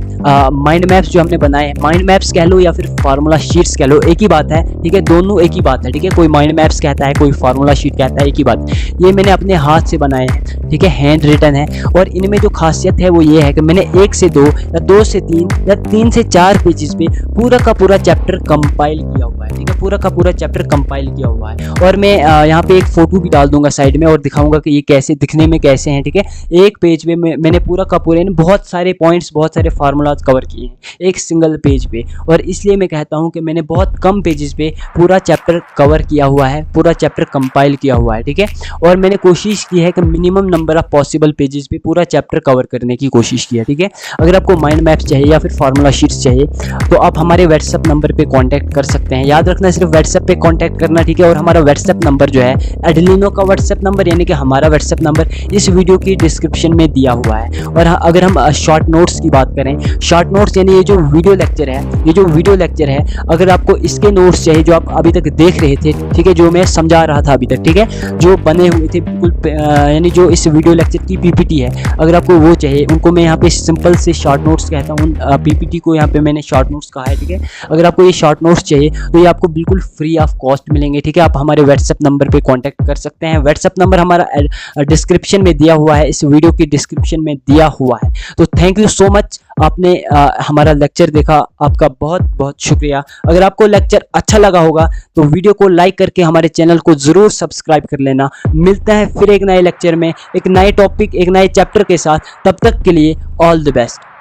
Speaker 1: माइंड मैप्स जो हमने बनाए हैं, माइंड मैप्स कह लो या फिर फार्मूला शीट्स कह लो, एक ही बात है, ठीक है, दोनों एक ही बात है, ठीक है। कोई माइंड मैप्स कहता है, कोई फार्मूला शीट कहता है, एक ही बात। ये मैंने अपने हाथ से बनाए हैं, ठीक है, हैंड रिटन है। और इनमें जो खासियत है वो ये है कि मैंने 1 से 2 या 2 से 3 या 3 से 4 पेजेस पे पूरा का पूरा चैप्टर कंपाइल किया हुआ है, ठीक है, पूरा का पूरा चैप्टर कंपाइल किया हुआ है। और मैं यहाँ पे एक फोटो भी डाल दूंगा साइड में और दिखाऊंगा कि ये कैसे दिखने में कैसे हैं, ठीक है। एक पेज पे मैंने पूरा का पूरा बहुत सारे पॉइंट्स, बहुत सारे फार्मूलाज कवर किए हैं एक सिंगल पेज पे, और इसलिए मैं कहता हूँ कि मैंने बहुत कम पेजेस पे पूरा चैप्टर कवर किया हुआ है, पूरा चैप्टर कंपाइल किया हुआ है, ठीक है। और मैंने कोशिश की है कि minimum number of possible pages पे पूरा चैप्टर कवर करने की कोशिश की है, ठीक है। अगर आपको माइंड मैप्स चाहिए या फिर फार्मूला शीट्स चाहिए तो आप हमारे व्हाट्सएप नंबर पे कांटेक्ट कर सकते हैं। याद रखना सिर्फ व्हाट्सएप पे कांटेक्ट करना, ठीक है। और हमारा व्हाट्सएप नंबर जो है एडलिनो का व्हाट्सएप नंबर, यानी कि हमारा व्हाट्सएप नंबर इस वीडियो की डिस्क्रिप्शन में दिया हुआ है। और अगर हम शॉर्ट नोट्स की बात करें, शॉर्ट नोट्स यानी ये जो वीडियो लेक्चर है, ये जो वीडियो लेक्चर है, अगर आपको इसके नोट्स चाहिए जो आप अभी तक देख रहे थे, ठीक है, जो मैं समझा रहा था अभी तक, ठीक है, जो बने हुए थे बिल्कुल, यानी जो इस वीडियो लेक्चर की पीपीटी है, अगर आपको वो चाहिए, उनको मैं यहाँ पे सिंपल से शॉर्ट नोट्स कहता हूँ, पीपीटी को यहाँ पे मैंने शॉर्ट नोट्स कहा है, ठीक है। अगर आपको ये शॉर्ट नोट्स चाहिए तो ये आपको बिल्कुल फ्री ऑफ कॉस्ट मिलेंगे, ठीक है। आप हमारे व्हाट्सएप नंबर पे कांटेक्ट कर सकते हैं। व्हाट्सएप नंबर हमारा डिस्क्रिप्शन में दिया हुआ है, इस वीडियो की डिस्क्रिप्शन में दिया हुआ है। तो थैंक यू सो मच, आपने हमारा लेक्चर देखा, आपका बहुत बहुत शुक्रिया। अगर आपको लेक्चर अच्छा लगा होगा तो वीडियो को लाइक करके हमारे चैनल को जरूर सब्सक्राइब कर लेना। मिलता है फिर एक नए लेक्चर में, एक नए टॉपिक, एक नए चैप्टर के साथ। तब तक के लिए ऑल द बेस्ट।